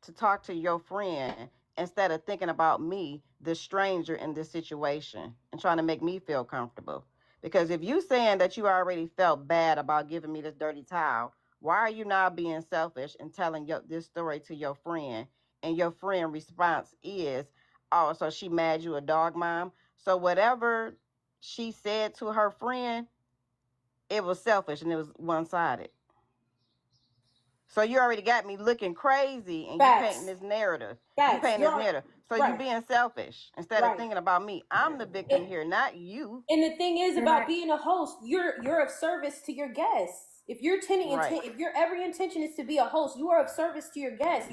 to talk to your friend instead of thinking about me, the stranger in this situation, and trying to make me feel comfortable. Because if you saying that you already felt bad about giving me this dirty towel, why are you now being selfish and telling this story to your friend? And your friend response is, oh, so she mad you a dog mom? So whatever she said to her friend, it was selfish and it was one-sided. So you already got me looking crazy, and you painting this narrative. You painting this narrative. So you being selfish instead of thinking about me. I'm the victim here, not you. And the thing is about being a host, you're of service to your guests. If you're if your every intention is to be a host, you are of service to your guests.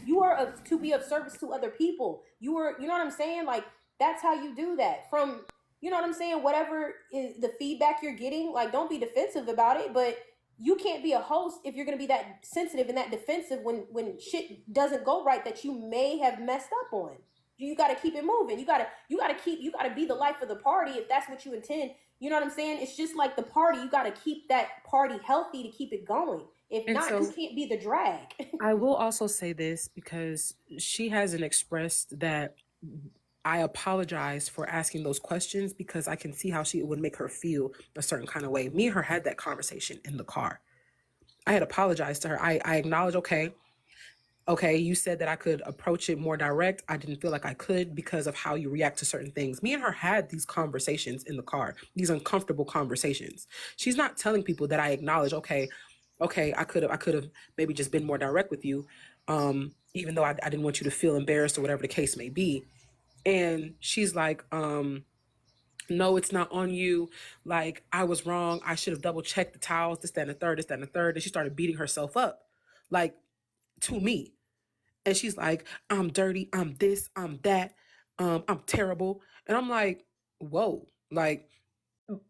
You are to be of service to other people. You know what I'm saying? Like, that's how you do that. From, you know what I'm saying? Whatever is the feedback you're getting, like, don't be defensive about it, but you can't be a host if you're going to be that sensitive and that defensive when shit doesn't go right that you may have messed up on. You got to keep it moving. You got to be the life of the party if that's what you intend. You know what I'm saying? It's just like the party. You got to keep that party healthy to keep it going. If not, you can't be the drag. I will also say this, because she hasn't expressed that I apologize for asking those questions because I can see how it would make her feel a certain kind of way. Me and her had that conversation in the car. I had apologized to her. I acknowledge, okay, you said that I could approach it more direct. I didn't feel like I could because of how you react to certain things. Me and her had these conversations in the car, these uncomfortable conversations. She's not telling people that I acknowledge, okay, I could have maybe just been more direct with you, even though I didn't want you to feel embarrassed or whatever the case may be. And she's like, no, it's not on you. Like, I was wrong. I should have double checked the towels, this, that, and the third, this, that, and the third. And she started beating herself up, like, to me. And she's like, I'm dirty. I'm this, I'm that. I'm terrible. And I'm like, whoa, like,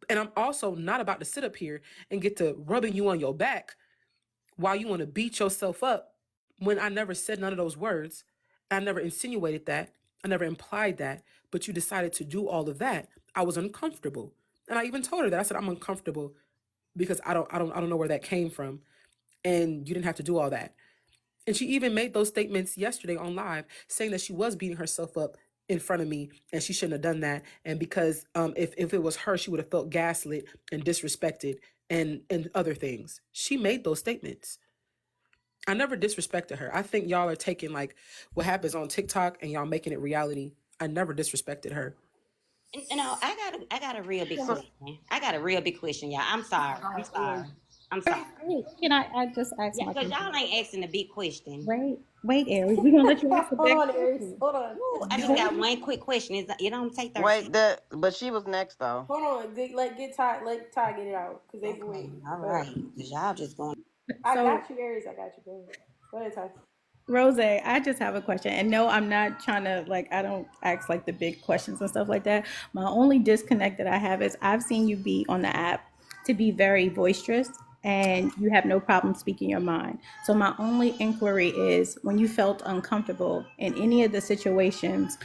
and I'm also not about to sit up here and get to rubbing you on your back while you want to beat yourself up when I never said none of those words. I never insinuated that. I never implied that, but you decided to do all of that. I was uncomfortable. And I even told her that. I said, I'm uncomfortable because I don't know where that came from. And you didn't have to do all that. And she even made those statements yesterday on live, saying that she was beating herself up in front of me and she shouldn't have done that. And because if it was her, she would have felt gaslit and disrespected and other things. She made those statements. I never disrespected her. I think y'all are taking like what happens on TikTok and y'all making it reality. I never disrespected her. You know, I got a real big question. I got a real big question, y'all. I'm sorry. Wait, can I just ask Yeah, my because question? y'all ain't asking the big question. Wait, Aries. We're gonna let you ask the Hold big on, Aries. question. Hold on. Ooh, I just got one quick question. It don't take 30 Wait, but she was next though. Hold on. Let Ty get it out because they can Okay, wait. all right. Because y'all just going. I So, got you, Aries. I got you. Go ahead, Ty. Rose, I just have a question. And no, I'm not trying to, like, I don't ask like the big questions and stuff like that. My only disconnect that I have is I've seen you be on the app to be very boisterous and you have no problem speaking your mind. So my only inquiry is when you felt uncomfortable in any of the situations,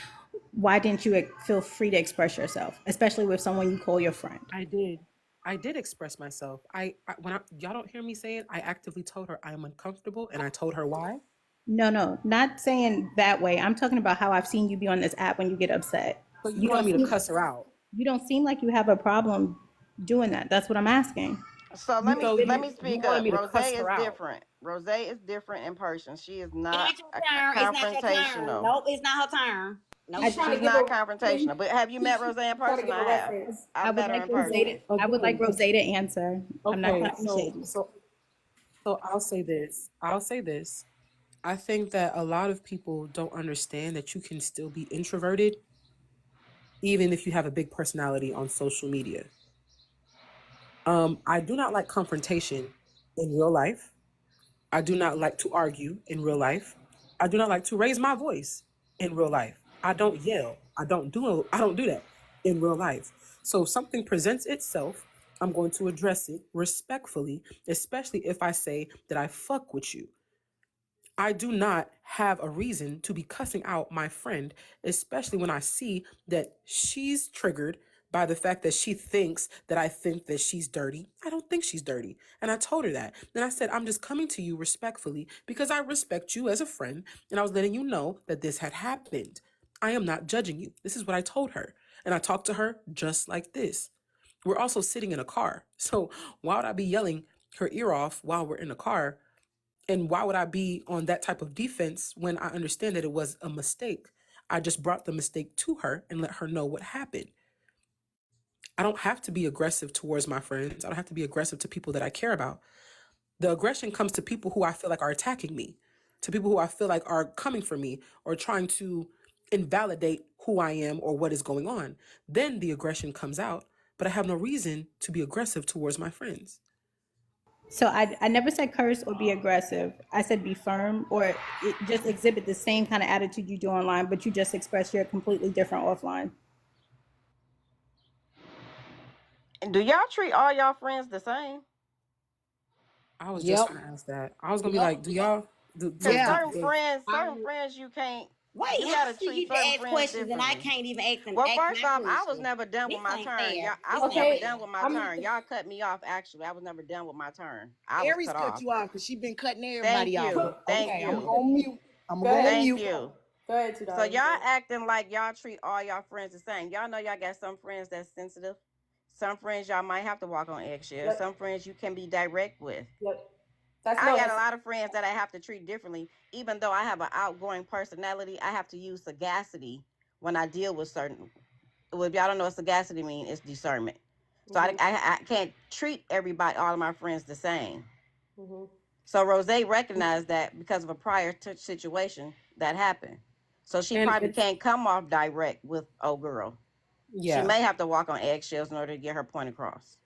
why didn't you feel free to express yourself, especially with someone you call your friend? I did express myself. Y'all don't hear me say it. I actively told her I'm uncomfortable and I told her why. No, not saying that way. I'm talking about how I've seen you be on this app when you get upset. So you wanted me to cuss her out. You don't seem like you have a problem doing that. That's what I'm asking. So You let me speak wanted up. me to Rose cuss is her out. different. Rose is different in person. She is It not ain't your turn. It's not your turn. confrontational. Nope, it's not her turn. Nope. He's trying to She's give not a confrontational. But have you met Rose in trying to person? give a I have. reference. I I've would met her like in Rose person. I would like Rose to answer. I'm not Okay, talking shady. so I'll say this. I think that a lot of people don't understand that you can still be introverted even if you have a big personality on social media. I do not like confrontation in real life. I do not like to argue in real life. I do not like to raise my voice in real life. I don't yell. I don't do that in real life. So if something presents itself, I'm going to address it respectfully, especially if I say that I fuck with you. I do not have a reason to be cussing out my friend, especially when I see that she's triggered by the fact that she thinks that I think that she's dirty. I don't think she's dirty. And I told her that. Then I said, I'm just coming to you respectfully because I respect you as a friend. And I was letting you know that this had happened. I am not judging you. This is what I told her. And I talked to her just like this. We're also sitting in a car. So why would I be yelling her ear off while we're in a car? And why would I be on that type of defense when I understand that it was a mistake? I just brought the mistake to her and let her know what happened. I don't have to be aggressive towards my friends. I don't have to be aggressive to people that I care about. The aggression comes to people who I feel like are attacking me, to people who I feel like are coming for me or trying to invalidate who I am or what is going on. Then the aggression comes out, but I have no reason to be aggressive towards my friends. So I never said curse or be aggressive. I said be firm or just exhibit the same kind of attitude you do online, but you just express your completely different offline. And do y'all treat all y'all friends the same? I was just going to ask that. I was going to be like, do y'all... Because certain friends you can't. Wait, You how gotta do treat you certain ask friends questions and I differently. can't even ask them? Well, ask first my off, I was question? never done This with my ain't turn. fair. I This was ain't never Okay, done with my I'm turn. Y'all cut me off. Actually, I was never done with my turn. I was Aries cut cut off. you off because she been cutting Thank everybody you. off. Thank Okay, I'm you. gonna go on mute. I'm Go gonna go ahead. on Thank mute. you. Go ahead, $2. So y'all acting like y'all treat all y'all friends the same. Y'all know y'all got some friends that's sensitive. Some friends y'all might have to walk on eggshells. Yep. Some friends you can be direct with. Yep. I got a lot of friends that I have to treat differently. Even though I have an outgoing personality, I have to use sagacity when I deal with certain. Well, if y'all don't know what sagacity means, it's discernment. So I can't treat everybody, all of my friends, the same. So Rose recognized that because of a prior situation that happened. So she probably can't come off direct with old girl. Yeah. She may have to walk on eggshells in order to get her point across.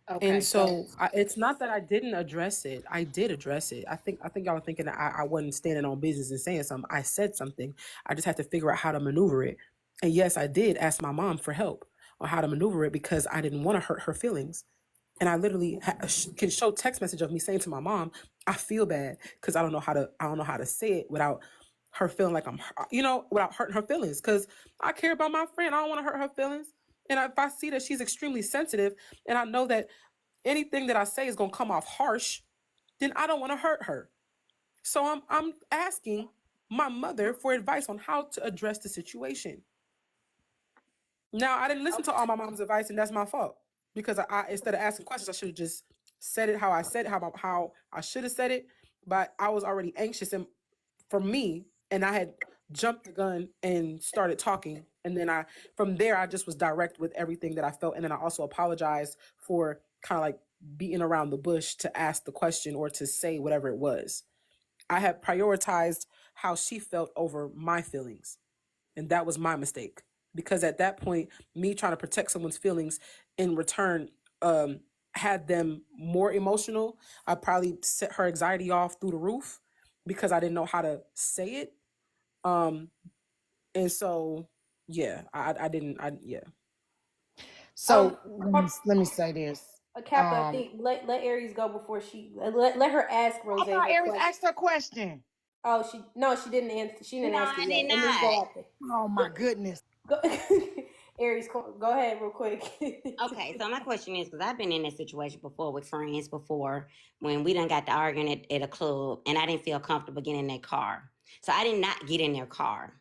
Okay, and so it's not that I didn't address it. I did address it. I think y'all are thinking that I wasn't standing on business and saying something. I said something. I just had to figure out how to maneuver it. And yes, I did ask my mom for help on how to maneuver it because I didn't want to hurt her feelings. And I literally can show text message of me saying to my mom, I feel bad because I don't know how to say it without her feeling like I'm, without hurting her feelings, because I care about my friend. I don't want to hurt her feelings. And if I see that she's extremely sensitive and I know that anything that I say is going to come off harsh, then I don't want to hurt her. So I'm asking my mother for advice on how to address the situation. Now, I didn't listen to all my mom's advice, and that's my fault. Because I instead of asking questions, I should have just said it how I said it, how I should have said it. But I was already anxious for me, and I had jumped the gun and started talking. And then from there, I just was direct with everything that I felt. And then I also apologized for kind of like beating around the bush to ask the question or to say whatever it was. I had prioritized how she felt over my feelings. And that was my mistake. Because at that point, me trying to protect someone's feelings in return had them more emotional. I probably set her anxiety off through the roof because I didn't know how to say it. And so, yeah, I didn't. So let me say this. Kappa, I think let Aries go before she let her ask Rose. I thought Aries asked her question. Oh, she didn't answer. She didn't ask it yet. Oh my goodness. Aries, go ahead real quick. Okay, so my question is, because I've been in this situation before with friends before when we done got to arguing at a club and I didn't feel comfortable getting in their car. So I did not get in their car.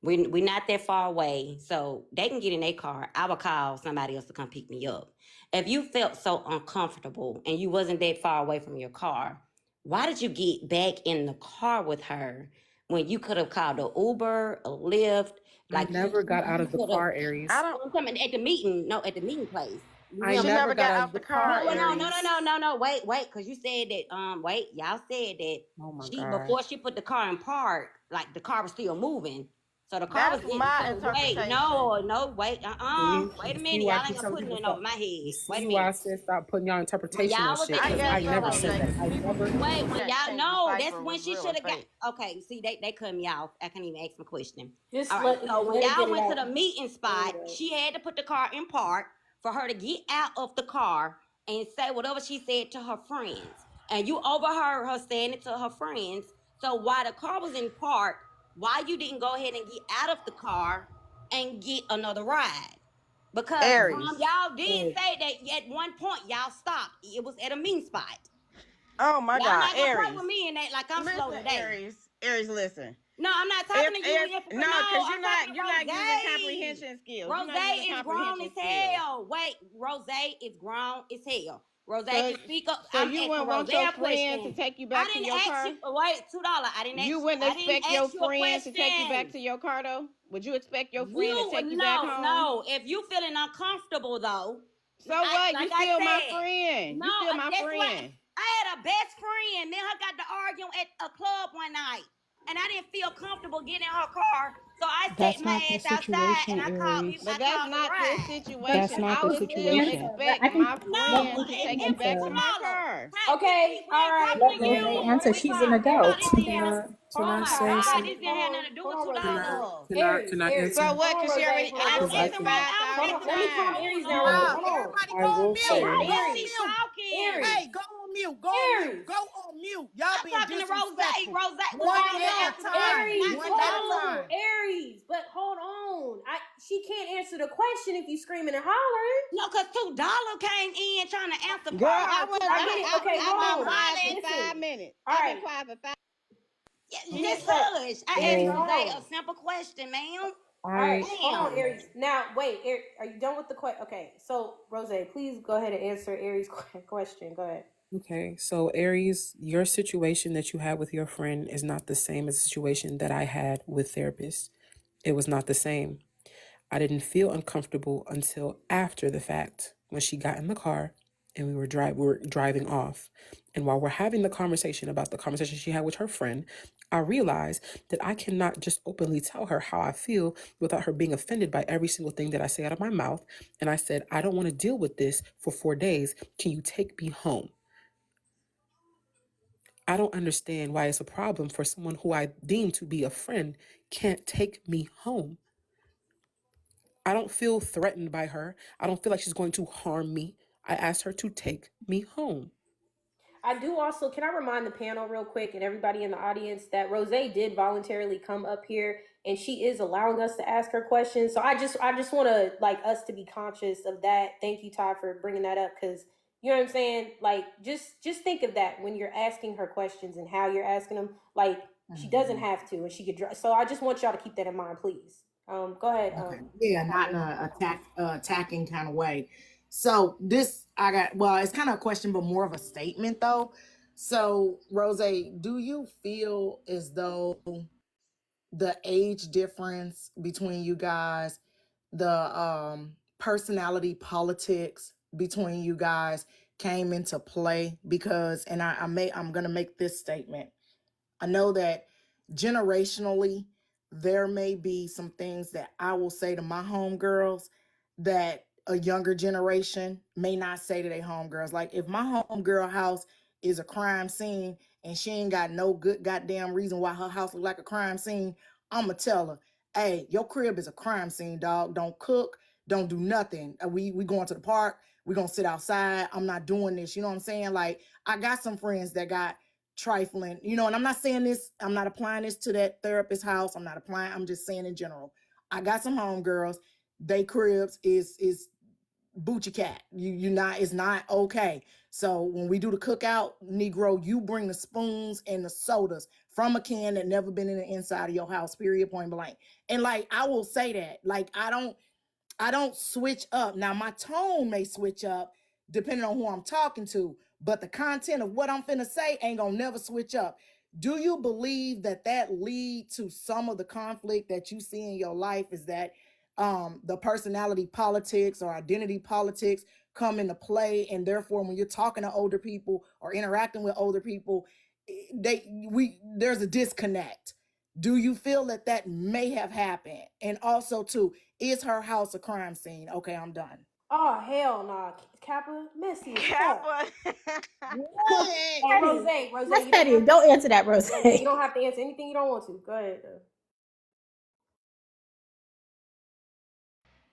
We're not that far away, so they can get in their car. I would call somebody else to come pick me up. If you felt so uncomfortable and you wasn't that far away from your car, why did you get back in the car with her when you could have called an Uber, a Lyft? Like I never got out of the car, Aries. I'm coming at the meeting. No, at the meeting place. I never got out of the car. No. Wait, because you said that. Y'all said that. Oh my God. Before she put the car in park, like the car was still moving. So the car was getting. My interpretation. Wait a minute. Y'all ain't gonna put it over my head. Wait a minute. Why I said stop putting y'all interpretation on shit. I never said that. Wait, when y'all know that's when she should have got. Okay, see, they cut me off. I can't even ask my question. All right, so when y'all went to the meeting spot, she had to put the car in park for her to get out of the car and say whatever she said to her friends. And you overheard her saying it to her friends. So while the car was in park, why you didn't go ahead and get out of the car and get another ride? Because y'all did say that at one point y'all stopped. It was at a meeting spot. Oh my y'all God, not gonna Aries. play with me in that like I'm slow today. Aries, listen. No, I'm not talking to you. Because you're not using comprehension skills. Rose is grown as hell. Wait, Rose is grown as hell. Rose can speak up. So you wouldn't want your friend to take you back to your car? Wait, $2. I didn't ask you. You wouldn't expect your friend to take you back to your car, though? Would you expect your friend to take you back home? No, if you feeling uncomfortable, though. So what? You still my friend. No, you still my friend. I had a best friend. Me and her got to arguing at a club one night. And I didn't feel comfortable getting in her car. So I set my ass outside and I called you. But that's not the situation. That's not the situation. I would still expect my friend to take you back to my car. Okay, all right. Let Rose answer. She's an adult. Can I say something? This didn't have nothing to do with $2. Can I answer? So what? Because she already asked me Let me calm Aries down. Everybody go on mute. Hey, go on mute. Go on mute. Go on mute. Y'all being disrespectful. Aries, but hold on. She can't answer the question if you screaming and hollering. No, because $2 came in trying to answer. Girl, I get it. Okay, hold on. I've been quiet for 5 minutes. I've been quiet for 5 minutes. Just hush. I asked Rose a simple question, ma'am. All right, hold on, Damn. Aries. Now, wait, are you done with the question? Okay, so Rose, please go ahead and answer Aries' question. Go ahead. Okay, so Aries, your situation that you had with your friend is not the same as the situation that I had with therapists. It was not the same. I didn't feel uncomfortable until after the fact when she got in the car and we were driving off. And while we're having the conversation about the conversation she had with her friend, I realized that I cannot just openly tell her how I feel without her being offended by every single thing that I say out of my mouth. And I said, I don't want to deal with this for 4 days. Can you take me home? I don't understand why it's a problem for someone who I deem to be a friend can't take me home. I don't feel threatened by her. I don't feel like she's going to harm me. I asked her to take me home. I do also, can I remind the panel real quick and everybody in the audience that Rose did voluntarily come up here and she is allowing us to ask her questions. So I just want to like us to be conscious of that. Thank you, Todd, for bringing that up, because you know what I'm saying? Like, just think of that when you're asking her questions and how you're asking them. Like, she doesn't have to, and she could. So I just want y'all to keep that in mind, please. Go ahead. Okay. Yeah, not in a attacking kind of way. So this it's kind of a question, but more of a statement though. So Rose, do you feel as though the age difference between you guys, the personality politics between you guys came into play? Because, and I'm gonna make this statement. I know that generationally, there may be some things that I will say to my homegirls that a younger generation may not say to their homegirls. Like, if my homegirl house is a crime scene and she ain't got no good goddamn reason why her house look like a crime scene, I'ma tell her, hey, your crib is a crime scene, dog. Don't cook, don't do nothing. We going to the park, we gonna sit outside. I'm not doing this. You know what I'm saying? Like, I got some friends that got trifling, you know, and I'm not saying this, I'm not applying this to that therapist house. I'm just saying in general. I got some homegirls, they cribs is boochie cat. It's not okay. So when we do the cookout, Negro, you bring the spoons and the sodas from a can that never been in the inside of your house, period, point blank. And like, I will say that, like, I don't switch up. Now my tone may switch up depending on who I'm talking to, but the content of what I'm finna say ain't gonna never switch up. Do you believe that lead to some of the conflict that you see in your life is that the personality politics or identity politics come into play, and therefore when you're talking to older people or interacting with older people, there's a disconnect? Do you feel that may have happened? And also too, is her house a crime scene? Okay, I'm done. Oh, hell nah. Kappa, messy as fuck. Kappa. Hey, Rose, That's petty. Don't answer that, Rose. You don't have to answer anything you don't want to. Go ahead.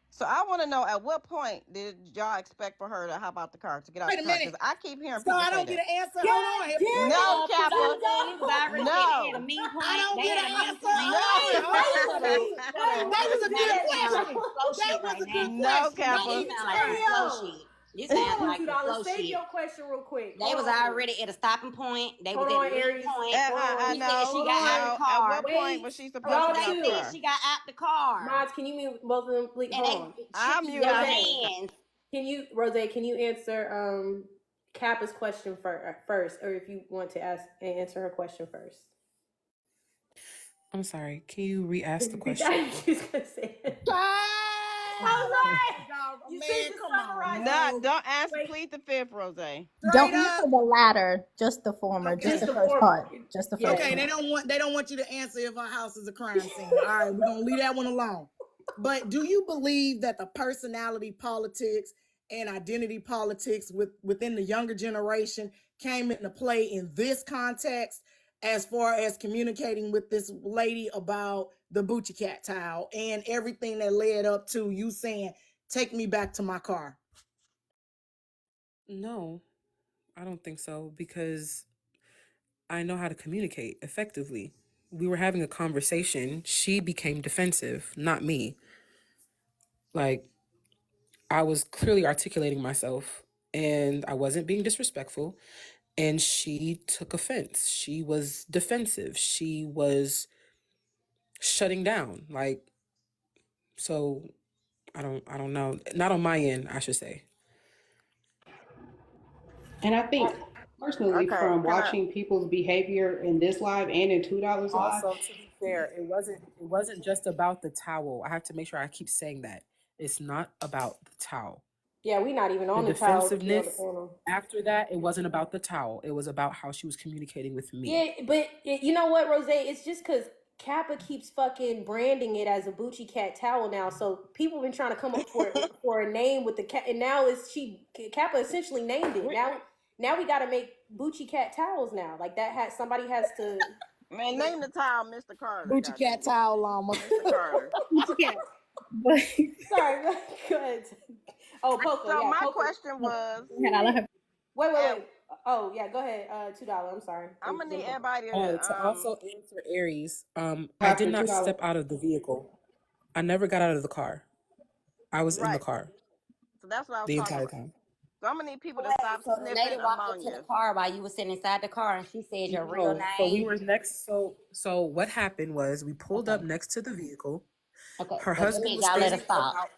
So I want to know, at what point did y'all expect for her to hop out the car to get out Wait the a car? minute. Because I keep hearing So people I say don't that. get an answer. Yeah, Hold on. yeah. No, Kappa. I don't get an answer. That was a good question. That was a good question. No, Kappa. This sound like a flow sheet. This sounds like a flow Save sheet. your question real quick. They was already at a stopping point. They was Hold at on, a Aries. point. I She know. said she got out the car. At what point was she supposed Y'all to get out They the said car? she got out the car. Mods, can you mute both of them, please? And Hold on. I'm she muted. got hands. Can you, Rose, can you answer Kappa's question first, or if you want to answer her question first? I'm sorry. Can you re-ask the question? She's gonna say it. You said to summarize. No, don't ask. Plead the fifth, Rose. Don't answer the latter, just the former, Okay. just the first part, just the first. Okay, part. they don't want you to answer if our house is a crime scene. All right, we're gonna leave that one alone. But do you believe that the personality politics and identity politics within the younger generation came into play in this context, as far as communicating with this lady about the Boochie Cat towel and everything that led up to you saying, "Take me back to my car"? No, I don't think so, because I know how to communicate effectively. We were having a conversation. She became defensive, not me. Like, I was clearly articulating myself and I wasn't being disrespectful. and she took offense. She was defensive. She was shutting down. Like, so I don't know. Not on my end, I should say. And I think personally, Okay, from can I? watching people's behavior in this live and in $2 live, Also, to be fair, it wasn't just about the towel. I have to make sure I keep saying that. It's not about the towel. Yeah, we not even The on the towel. defensiveness after that, it wasn't about the towel. It was about how she was communicating with me. Yeah, but you know what, Rose? It's just because Kappa keeps fucking branding it as a Bucci Cat towel now. So people been trying to come up for a name with the cat, and now Kappa essentially named it. Now we got to make Bucci Cat towels now. Like that somebody has to. Man, name the towel Mr. Carter. Bucci Cat towel, llama. Mr. Carter. Yeah. But Sorry, go ahead. Oh, Poco. So yeah, my Poco. question was, I let her. Wait. Oh yeah, go ahead. $2. I'm sorry. I'm gonna need everybody To also answer Aries, I After did not $2. step out of the vehicle. I never got out of the car. I was in the Right. car So that's what I was the talking entire about. time. So I'm gonna need people to stop So the lady sniffing walked into the ammonia. car while you were sitting inside the car, and she said your real No, name. so we were next. So what happened was we pulled up next to the vehicle. Okay, Her but that husband means was y'all let her standing stop. about.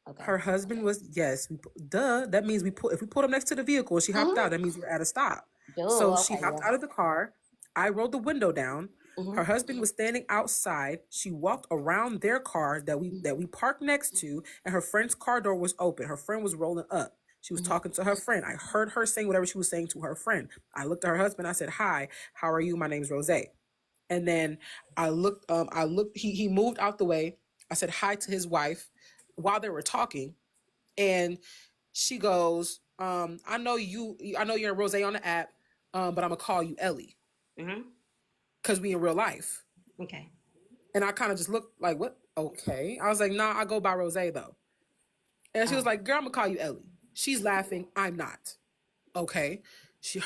Okay. Her husband was That means if we pulled up next to the vehicle and she hopped out, that means we're at a stop. Duh, So she okay, hopped yeah. out of the car. I rolled the window down. Mhm. Her husband was standing outside. She walked around their car that we parked next to, and her friend's car door was open. Her friend was rolling up. She was talking to her friend. I heard her saying whatever she was saying to her friend. I looked at her husband. I said, "Hi, how are you? My name's Rose." And then I looked. He moved out the way. I said hi to his wife while they were talking, and she goes, I know you're Rose on the app, but I'm gonna call you Ellie Mhm. because we in real life." Okay. And I kind of just looked like, what? Okay. I was like, nah, I go by Rose though. And she was like, girl, I'm gonna call you Ellie. She's laughing. I'm not. Okay.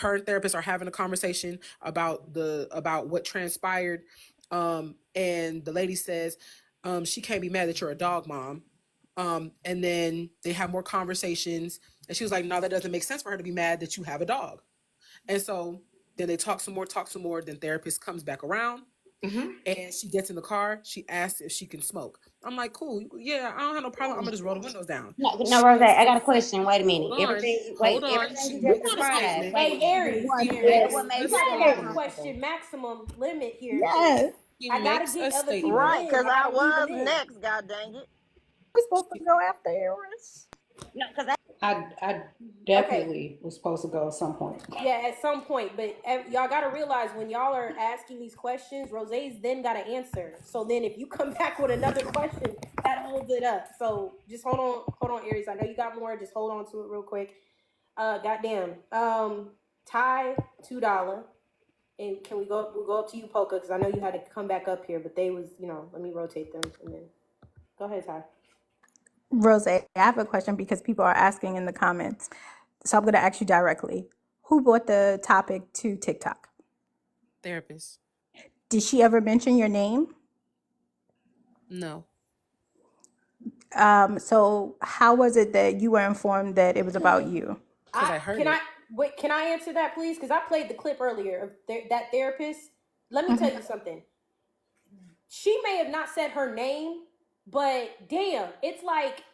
Her and therapist are having a conversation about what transpired. And the lady says, she can't be mad that you're a dog mom. And then they have more conversations. And she was like, no, that doesn't make sense for her to be mad that you have a dog. And so then they talk some more. Then therapist comes back around. Mhm. And she gets in the car. She asks if she can smoke. I'm like, cool. Yeah, I don't have no problem. I'm gonna just roll the windows down. No, Rose, I got a question. Wait a minute. Hold on. Everything She you made just this described. statement. Hey, Aries, That's what made you you gotta feel have a uncomfortable. question maximum limit here. Yes. She I gotta makes get a other people statement. Right, in. because I gotta was weave them in. next, god dang it. We're supposed to go after Aries. No, because I definitely was supposed to go at some point. Yeah, at some point, but y'all gotta realize when y'all are asking these questions, Rose's then gotta answer. So then if you come back with another question, that holds it up. So just hold on, Aries. I know you got more. Just hold on to it real quick. Goddamn. Ty, $2. And can we'll go up to you, Polka, because I know you had to come back up here, but they was, let me rotate them and then go ahead, Ty. Rose, I have a question because people are asking in the comments. So I'm going to ask you directly. Who brought the topic to TikTok? Therapist. Did she ever mention your name? No. So how was it that you were informed that it was about you? Because I heard it. Can I answer that, please? Because I played the clip earlier of that therapist. Let me tell you something. She may have not said her name, but damn, it's like,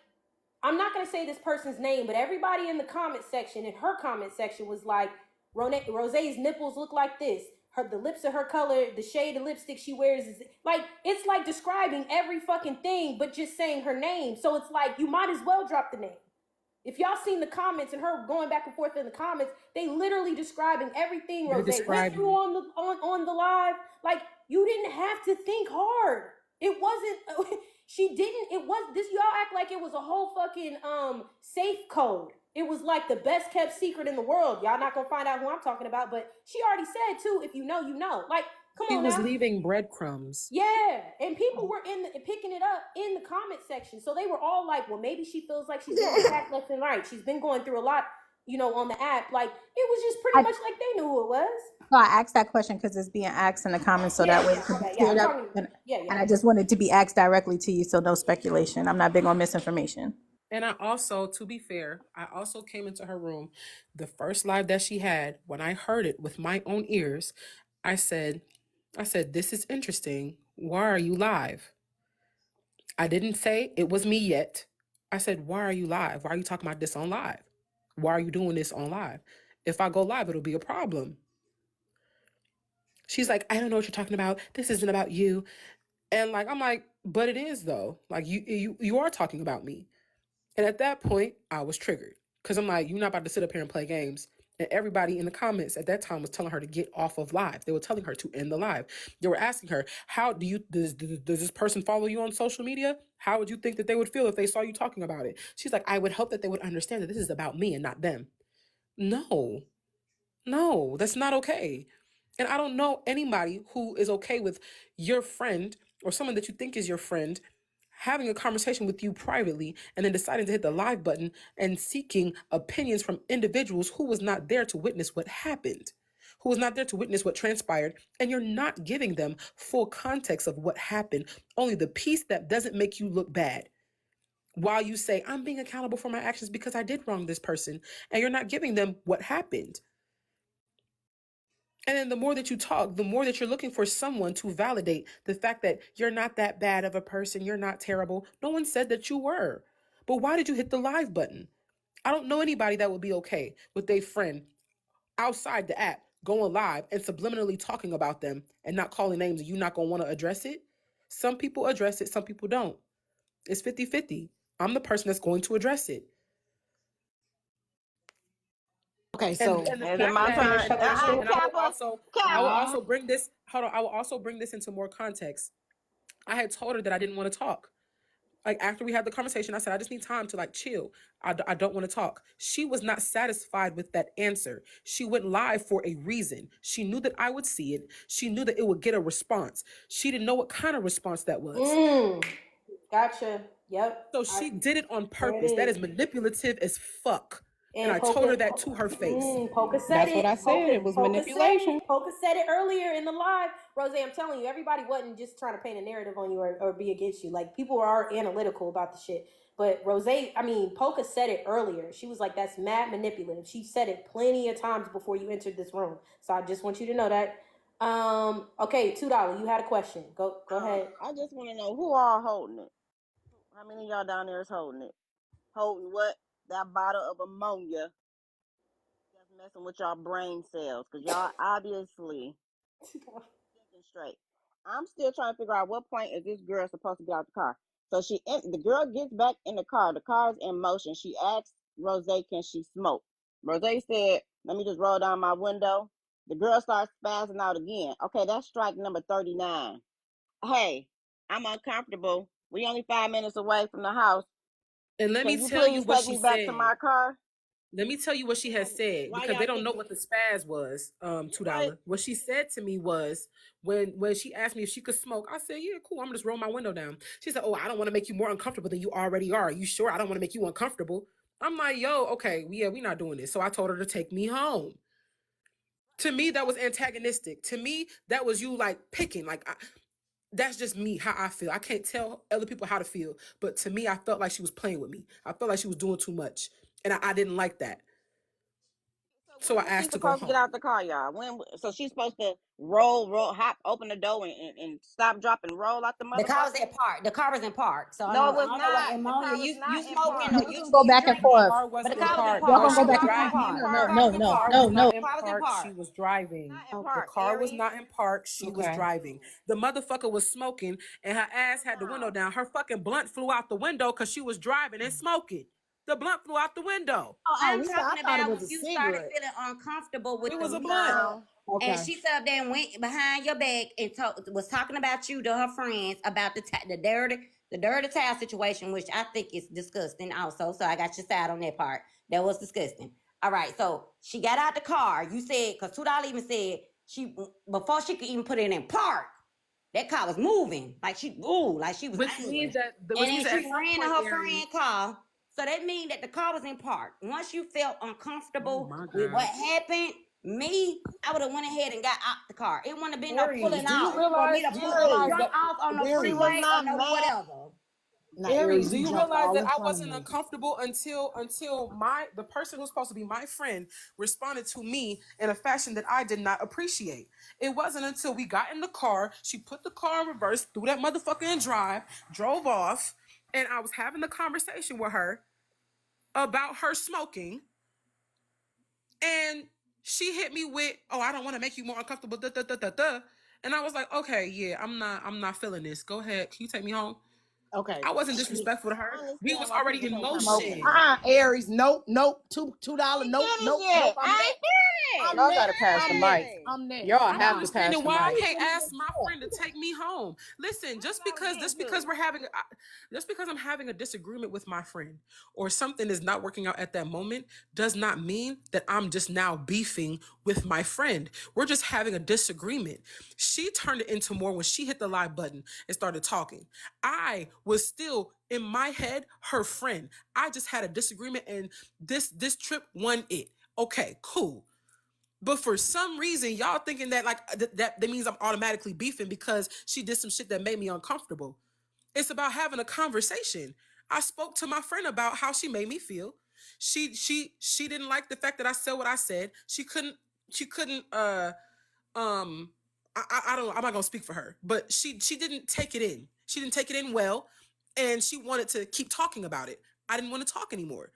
I'm not going to say this person's name, but everybody in the comment section, in her comment section, was like, Rose's nipples look like this. The lips are her color, the shade of lipstick she wears is like, it's like describing every fucking thing, but just saying her name. So it's like, you might as well drop the name. If y'all seen the comments and her going back and forth in the comments, they literally describing everything Rose went through on the live. Like, you didn't have to think hard. It wasn't, y'all act like it was a whole fucking safe code. It was like the best kept secret in the world. Y'all not gonna find out who I'm talking about, but she already said too, if you know, you know. Like, come on now. She was leaving breadcrumbs. Yeah, and people were picking it up in the comment section. So they were all like, well, maybe she feels like she's being attacked left and right. She's been going through a lot, on the app. Like, it was just pretty much like they knew who it was. So I asked that question because it's being asked in the comments, so that way it can be cleared up. And I just wanted to be asked directly to you, so no speculation. I'm not big on misinformation. And I also, to be fair, I also came into her room. The first live that she had, when I heard it with my own ears, I said, this is interesting. Why are you live? I didn't say it was me yet. I said, why are you live? Why are you talking about this on live? Why are you doing this on live? If I go live, it'll be a problem. She's like, I don't know what you're talking about. This isn't about you. And like, I'm like, but it is though. Like you are talking about me. And at that point, I was triggered because I'm like, you're not about to sit up here and play games. And everybody in the comments at that time was telling her to get off of live. They were telling her to end the live. They were asking her, how does this person follow you on social media? How would you think that they would feel if they saw you talking about it? She's like, I would hope that they would understand that this is about me and not them. No, that's not okay. And I don't know anybody who is okay with your friend or someone that you think is your friend having a conversation with you privately and then deciding to hit the live button and seeking opinions from individuals who was not there to witness what happened, who was not there to witness what transpired, and you're not giving them full context of what happened, only the piece that doesn't make you look bad. While you say, I'm being accountable for my actions because I did wrong this person, and you're not giving them what happened. And then the more that you talk, the more that you're looking for someone to validate the fact that you're not that bad of a person. You're not terrible. No one said that you were. But why did you hit the live button? I don't know anybody that would be okay with a friend outside the app going live and subliminally talking about them and not calling names and you not going to want to address it. Some people address it. Some people don't. It's 50-50. I'm the person that's going to address it. Okay, so Is it my turn? I will also bring this. Hold on. I will also bring this into more context. I had told her that I didn't want to talk. Like after we had the conversation, I said, I just need time to like chill. I don't want to talk. She was not satisfied with that answer. She went live for a reason. She knew that I would see it. She knew that it would get a response. She didn't know what kind of response that was. Gotcha. Yep. So she did it on purpose. That is manipulative as fuck. And I told her that to her face. Poca said That's it. what I said. It was manipulation. Poca said it earlier in the live. Rose, I'm telling you, everybody wasn't just trying to paint a narrative on you or be against you. Like, people are analytical about the shit. But Poca said it earlier. She was like, that's mad manipulative. She said it plenty of times before you entered this room. So I just want you to know that. Okay, $2. You had a question. Go ahead. I just want to know who all holding it. How many of y'all down there is holding it? Holding what? That bottle of ammonia. Just messing with y'all brain cells, because y'all obviously thinking straight. I'm still trying to figure out what point is this girl supposed to get out the car. So the girl gets back in the car. The car is in motion. She asks Rose, can she smoke? Rose said, let me just roll down my window. The girl starts spazzing out again. Okay, that's strike number 39. Hey, I'm uncomfortable. We only 5 minutes away from the house. And let me tell you what she said. Back to my car? Let me tell you what she has said, because they don't know what the spaz was, $2. What she said to me was, when she asked me if she could smoke, I said, yeah, cool, I'm gonna just roll my window down. She said, oh, I don't want to make you more uncomfortable than you already are. You sure? I don't want to make you uncomfortable. I'm like, yo, okay, yeah, we're not doing this. So I told her to take me home. To me, that was antagonistic. To me, that was you like picking. Like, that's just me, how I feel. I can't tell other people how to feel. But to me, I felt like she was playing with me. I felt like she was doing too much. And I didn't like that. So I asked to go home. Get out the car, y'all. So she's supposed to roll, hop, open the door and stop, drop, and roll out the motherfucker? The car was in park. The car was in park. So no, it was not. not. You smoking or you go back and forth. But the car was in Y'all park. gonna go back and forth. No. In park, she was driving. The car was not in park. She was driving. The motherfucker was smoking, and her ass had the window down. Her fucking blunt flew out the window because she was driving and smoking. The blunt flew out the window. I'm talking about when you started feeling uncomfortable with a blunt. Okay. And she sat up there and went behind your back and was talking about you to her friends about the dirty towel situation, which I think is disgusting also. So I got your side on that part. That was disgusting. All right, so she got out the car. You said, because $2 even said, before she could even put it in park, that car was moving. Like she was Which angry. means that And then she ran to her friend car. So that means that the car was in park. Once you felt uncomfortable with what happened, I would have went ahead and got out the car. It wouldn't have been no pulling out for me to pull off on the freeway or no whatever. Now, Aries, Aries, do you you jumped realize all that in I front of wasn't me. uncomfortable until the person who's supposed to be my friend responded to me in a fashion that I did not appreciate. It wasn't until we got in the car, she put the car in reverse, threw that motherfucker in drive, drove off, and I was having a conversation with her about her smoking, and she hit me with, "Oh, I don't want to make you more uncomfortable." Duh, duh, duh, duh, duh. And I was like, "Okay, yeah, I'm not feeling this. Go ahead. Can you take me home?" Okay. I wasn't disrespectful to I her. understand We was why already people in say something Smoking. like motion. that. Aries, nope, $2, I ain't nope, finished nope, yet. I'm I next. ain't finished. I'm Y'all next. gotta pass the I'm mic. next. I'm next. Y'all I'm have not to pass understanding the why I mic. can't ask my friend to take me home. Listen, just because we're having just because I'm having a disagreement with my friend or something is not working out at that moment does not mean that I'm just now beefing with my friend. We're just having a disagreement. She turned it into more when she hit the live button and started talking. I was still in my head her friend. I just had a disagreement and this trip won it. Okay, cool. But for some reason, y'all thinking that like that means I'm automatically beefing because she did some shit that made me uncomfortable. It's about having a conversation. I spoke to my friend about how she made me feel. She didn't like the fact that I said what I said. She couldn't I don't, I'm not gonna speak for her, but she didn't take it in. She didn't take it in well, and she wanted to keep talking about it. I didn't want to talk anymore.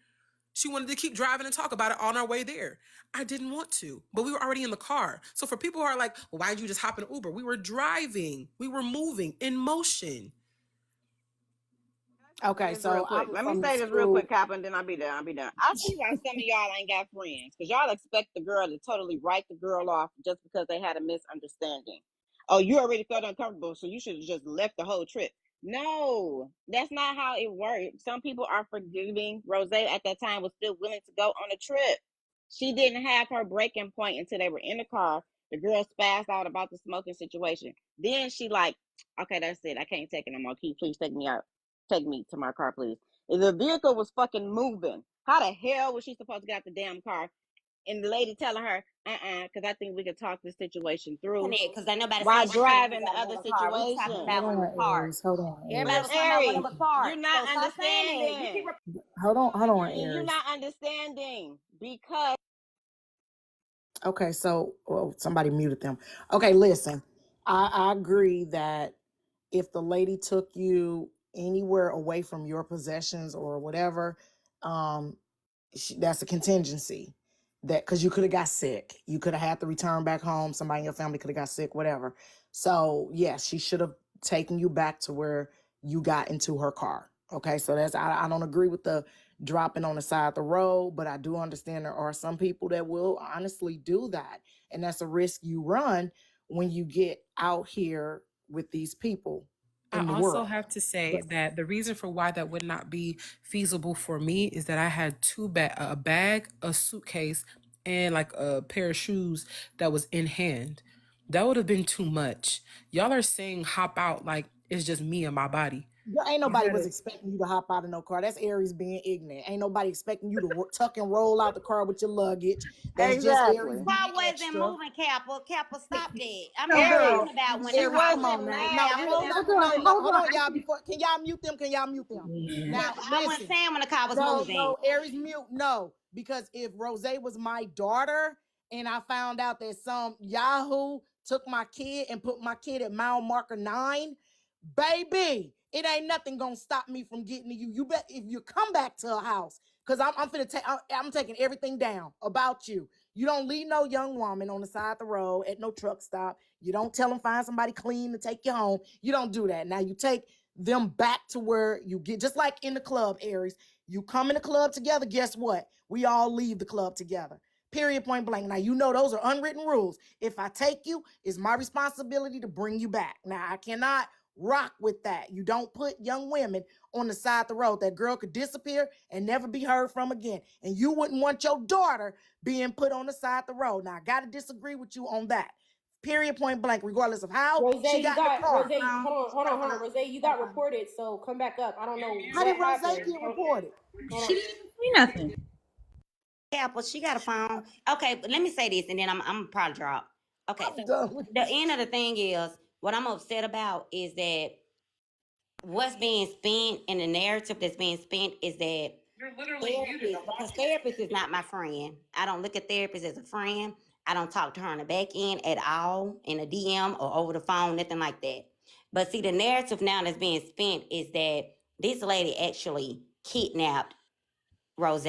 She wanted to keep driving and talk about it on our way there. I didn't want to, but we were already in the car. So for people who are like, well, why did you just hop in an Uber? We were driving. We were moving in motion. Okay, This real so quick. I'm Let me from the say this real school. quick, Cap, and then I'll be done. I see why some of y'all ain't got friends. Because y'all expect the girl to totally write the girl off just because they had a misunderstanding. Oh, you already felt uncomfortable, so you should have just left the whole trip. No, that's not how it worked. Some people are forgiving. Rose at that time was still willing to go on a trip. She didn't have her breaking point until they were in the car. The girl spazzed out about the smoking situation. Then she like, okay, that's it. I can't take it no more. Can you please take me out? Take me to my car, please. If the vehicle was fucking moving, how the hell was she supposed to get out the damn car? And the lady telling her, because I think we could talk this situation through Because ain't nobody while saying she couldn't driving get the out of other another car. We talking situation. about when Hold the on, park. Aries. Hold on, Everybody was But Aries. talking about when it Aries, was parked. you're not So stop saying that. You keep understanding. Hold on, You're Aries. not understanding because Okay, so somebody muted them. Okay, listen, I agree that if the lady took you anywhere away from your possessions or whatever, um, that's a contingency. That because you could have got sick, you could have had to return back home. Somebody in your family could have got sick, whatever. So yes, she should have taken you back to where you got into her car. Okay, so that's I don't agree with the dropping on the side of the road, but I do understand there are some people that will honestly do that, and that's a risk you run when you get out here with these people I in the also world. have to say But that the reason for why that would not be feasible for me is that I had a bag, a suitcase, and like a pair of shoes that was in hand. That would have been too much. Y'all are saying hop out like it's just me and my body. ain't I nobody had was a expecting you to hop out of no car. That's Aries being ignorant. Ain't nobody expecting you to tuck and roll out the car with your luggage. That's just Aries exactly. being car wasn't extra. moving, Kappa. Kappa, stop that. I'm No, not Aries, girl. talking about when she the Aries, car come wasn't on wasn't now. moving. No, mad. Now, hold Listen, on. hold on, y'all. Before, can y'all mute them? Can y'all mute them? Now, I wasn't listen. saying when the car was moving. No, Aries mute. No, because if Rose was my daughter and I found out that some Yahoo took my kid and put my kid at mile marker 9, baby, it ain't nothing gonna stop me from getting to you. You bet if you come back to a house, because I'm finna take I'm taking everything down about you. You don't leave no young woman on the side of the road at no truck stop. You don't tell them find somebody clean to take you home. You don't do that. Now you take them back to where you get, just like in the club, Aries. You come in the club together, guess what? We all leave the club together. Period, point blank. Now, you know those are unwritten rules. If I take you, it's my responsibility to bring you back. Now, I cannot rock with that. You don't put young women on the side of the road. That girl could disappear and never be heard from again. And you wouldn't want your daughter being put on the side of the road. Now, I got to disagree with you on that. Period, point blank, regardless of how Rose, she you got in the got car. Rose. Hold on. Rose, you got reported, so come back up. I don't know How what did Rose happened. get reported? Hold She on. didn't say nothing. Kappa, she got a phone. Okay, but let me say this, and then I'm probably drop. Okay, I'm so done with the end of the thing is what I'm upset about is that what's being spent in the narrative that's being spent is that because therapist is not my friend. I don't look at therapist as a friend. I don't talk to her on the back end at all in a DM or over the phone, nothing like that. But see, the narrative now that's being spent is that this lady actually kidnapped Rose.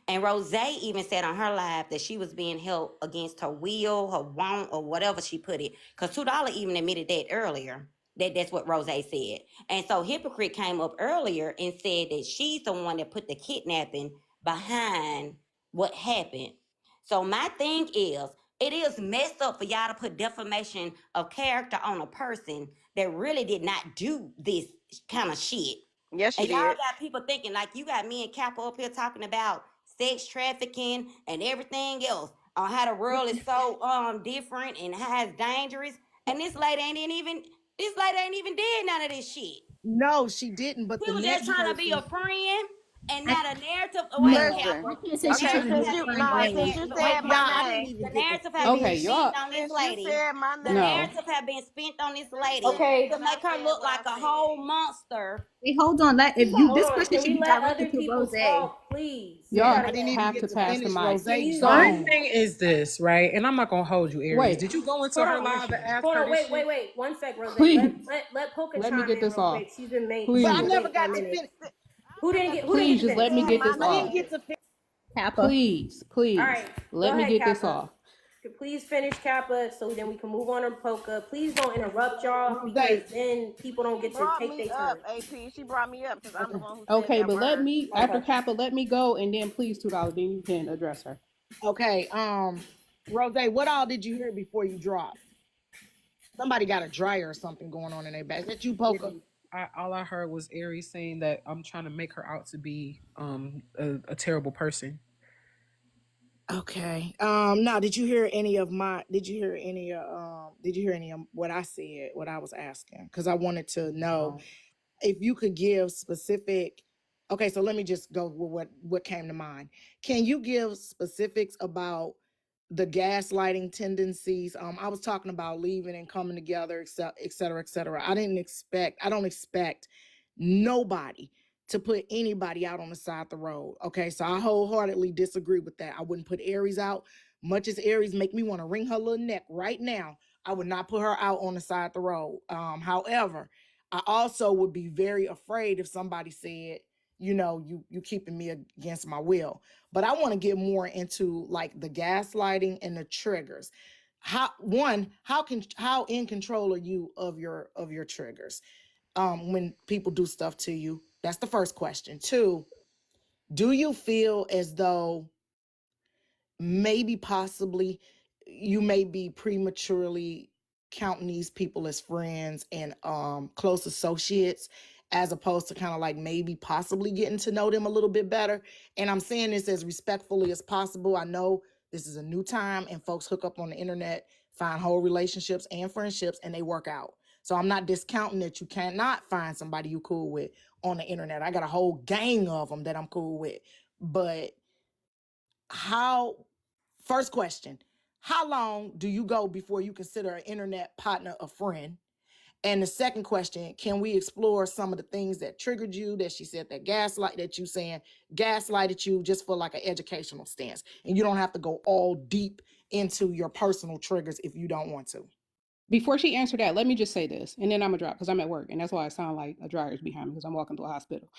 And Rose even said on her live that she was being held against her will, her want, or whatever she put it. Because $2 even admitted that earlier. That's what Rose said. And so Hypocrite came up earlier and said that she's the one that put the kidnapping behind what happened. So my thing is, it is messed up for y'all to put defamation of character on a person that really did not do this kind of shit. Yes, she And y'all did. got people thinking like you got me and Kappa up here talking about sex trafficking and everything else on how the world is so different and how it's dangerous. And this lady ain't even did none of this shit. No, she didn't. But She the was just next trying to be a person, friend and not a narrative. No, Wait, Listen. Kappa. I can't say The she Okay, tried to narrative be since a has you been friend no, by spent. since any you means. Wait, said Kappa. my I didn't name, even The get to narrative has finish. been Okay, spent y'all. on this since you lady. said my The name, No. narrative have been spent on this lady Okay, to make her look like a whole monster. Wait, hold on. If you, hold this on. question Can should we be let other directed to people Rose. talk, please? We Y'all I gotta didn't let even have get to to pass the finish mic. Rose's you. My phone. thing is this, right? And I'm not gonna hold you, Aries. Wait, Did you go into Hold her on. live and ask Hold her on. this Wait, shit? wait, wait. 1 sec, Rose. please, Let Polka let me chime get in this real off. quick. She's been But I been Please, never waiting for a got to minute. finish. Who didn't get please, to just let finish? me said get my this I off. didn't name. get to finish. Kappa. Please, All please, right. Go let me ahead, get this Kappa. off. Please finish Kappa so then we can move on to Polka. Please don't interrupt y'all Rose. because then people don't She get to brought take me their up, turn. AP. She brought me up because I'm the Okay. one who said Okay, that but let word. me, after Okay. Kappa, let me go, and then please $2, then you can address her. Okay. Rose, what all did you hear before you dropped? Somebody got a dryer or something going on in their back. Is that you, Poker? All I heard was Aries saying that I'm trying to make her out to be a terrible person. Okay. Now did you hear any of what I said, what I was asking? Because I wanted to know if you could give specific. Okay, so let me just go with what came to mind. Can you give specifics about the gaslighting tendencies? I was talking about leaving and coming together, et cetera, et cetera. I don't expect nobody to put anybody out on the side of the road. Okay, so I wholeheartedly disagree with that. I wouldn't put Aries out. Much as Aries make me want to wring her little neck right now, I would not put her out on the side of the road. However, I also would be very afraid if somebody said, you keeping me against my will. But I want to get more into like the gaslighting and the triggers. How in control are you of your triggers? When people do stuff to you? That's the first question. 2, do you feel as though maybe possibly you may be prematurely counting these people as friends and close associates, as opposed to kind of like maybe possibly getting to know them a little bit better? And I'm saying this as respectfully as possible. I know this is a new time and folks hook up on the internet, find whole relationships and friendships, and they work out. So I'm not discounting that you cannot find somebody you cool with on the internet. I got a whole gang of them that I'm cool with. But first question, how long do you go before you consider an internet partner a friend? And the second question, can we explore some of the things that triggered you, that she said that gaslighted you, just for like an educational stance? And you don't have to go all deep into your personal triggers if you don't want to. Before she answered that, let me just say this, and then I'm gonna drop because I'm at work, and that's why I sound like a dryer is behind me because I'm walking to a hospital.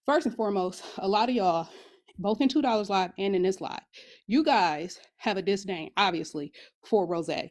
First and foremost, a lot of y'all, both in $2 live and in this live, you guys have a disdain, obviously, for Rose. And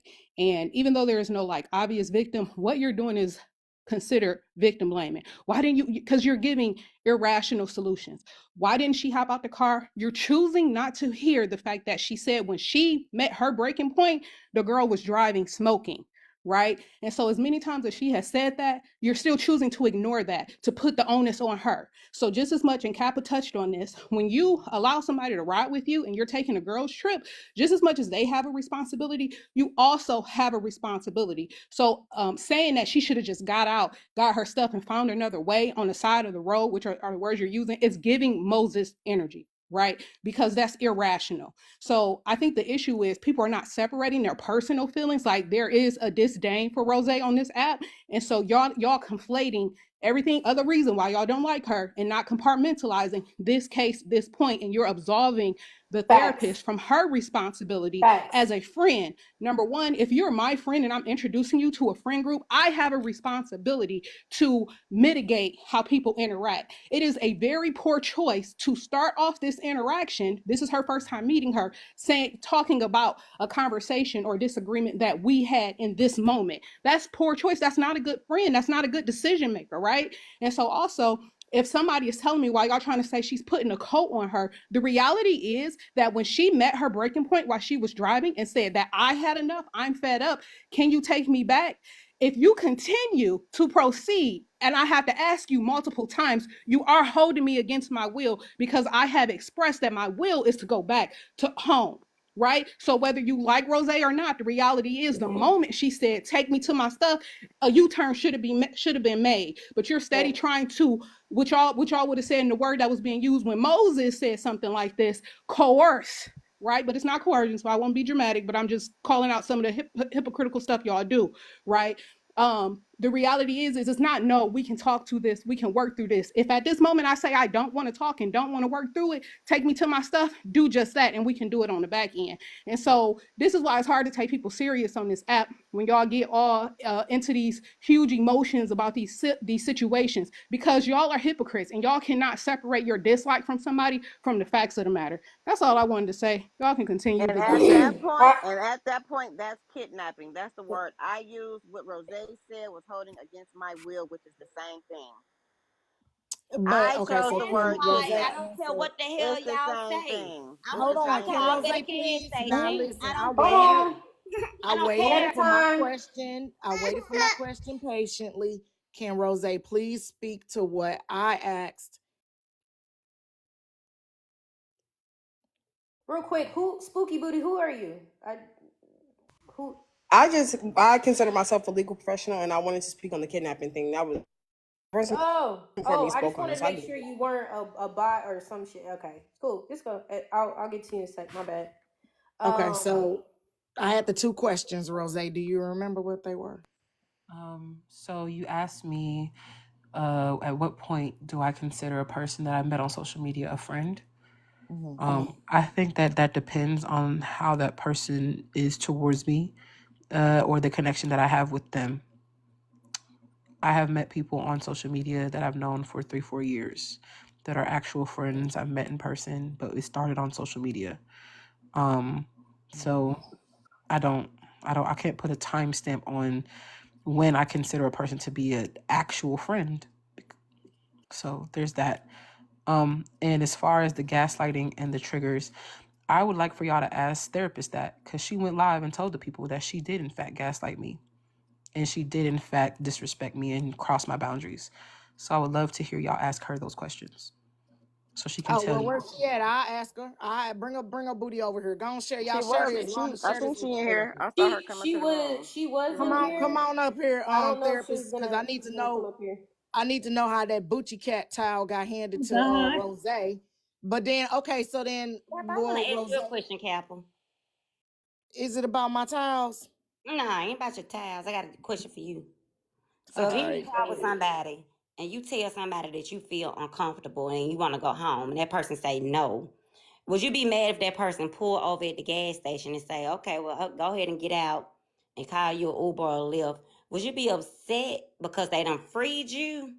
even though there is no like obvious victim, what you're doing is considered victim blaming. Why didn't you? Because you're giving irrational solutions. Why didn't she hop out the car? You're choosing not to hear the fact that she said when she met her breaking point, the girl was driving smoking. Right. And so, as many times as she has said that, you're still choosing to ignore that, to put the onus on her. So, just as much, and Kappa touched on this, when you allow somebody to ride with you and you're taking a girl's trip, just as much as they have a responsibility, you also have a responsibility. So, saying that she should have just got out, got her stuff, and found another way on the side of the road, which are the words you're using, is giving Moses energy. right? Because that's irrational. So I think the issue is people are not separating their personal feelings. Like there is a disdain for Rose on this app. And so y'all conflating everything, other reason why y'all don't like her, and not compartmentalizing this case, this point, and you're absolving the therapist from her responsibility as a friend. Number one, if you're my friend and I'm introducing you to a friend group, I have a responsibility to mitigate how people interact. It is a very poor choice to start off this interaction. This is her first time meeting her, talking about a conversation or disagreement that we had in this moment. That's poor choice. That's not a good friend. That's not a good decision maker, right? And so also, if somebody is telling me why y'all trying to say she's putting a coat on her, the reality is that when she met her breaking point while she was driving and said that I had enough, I'm fed up, can you take me back? If you continue to proceed, and I have to ask you multiple times, you are holding me against my will, because I have expressed that my will is to go back to home. Right? So whether you like Rose or not, the reality is the moment she said, take me to my stuff, a U-turn should have been made. But you're steady trying to, which y'all would have said in the word that was being used when Moses said something like this, coerce, right? But it's not coercion, so I won't be dramatic, but I'm just calling out some of the hypocritical stuff y'all do, right? The reality is it's not, no, we can talk to this, we can work through this. If at this moment I say I don't want to talk and don't want to work through it, take me to my stuff, do just that, and we can do it on the back end. And so this is why it's hard to take people serious on this app when y'all get all into these huge emotions about these situations, because y'all are hypocrites and y'all cannot separate your dislike from somebody from the facts of the matter. That's all I wanted to say. Y'all can continue. And to at that point, that's kidnapping. That's the word I used. What Rose said was holding against my will, which is the same thing. But I okay, chose so the can word Rose I kidnap. don't care what the hell It's the y'all same say. thing. hold on, can I'll Rose say it again, please? say Now she. listen, I I don't waited. care. I don't waited care. for my question. I waited for my question patiently. Can Rose please speak to what I asked? Real quick, who Spooky Booty? Who are you? Who? I consider myself a legal professional, and I wanted to speak on the kidnapping thing. That was the person before me I just spoke on wanted it. to So I make get sure it. you weren't a bot or some shit. Okay, cool. Just go. I'll get to you in a sec. My bad. Okay, so I had the two questions, Rose. Do you remember what they were? So you asked me, at what point do I consider a person that I met on social media a friend? I think that depends on how that person is towards me, or the connection that I have with them. I have met people on social media that I've known for 3-4 years that are actual friends I've met in person, but it started on social media. So I can't put a timestamp on when I consider a person to be an actual friend. So there's that. And as far as the gaslighting and the triggers, I would like for y'all to ask therapist that, because she went live and told the people that she did in fact gaslight me, and she did in fact disrespect me and cross my boundaries. So I would love to hear y'all ask her those questions, so she can Oh tell well, you. where's she at? I ask her. I bring her booty over here. Go on, share. Y'all She share was. this. I Share think this she with the in here. therapist. I saw her coming She to the room. was in Come here. on up here, I don't know if she's therapist, because gonna. I need to She's gonna come know. up here. I need to know how that Bucci cat towel got handed to God. Rose. But then, okay, so then, Cap, I want well, to ask Rose, you a question, Captain. is it about my towels? No, ain't about your towels. I got a question for you. So All if you in right. the car with somebody and you tell somebody that you feel uncomfortable and you want to go home, and that person say no, would you be mad if that person pull over at the gas station and say, okay, well, go ahead and get out and call you an Uber or a Lyft? Would you be upset because they done freed you?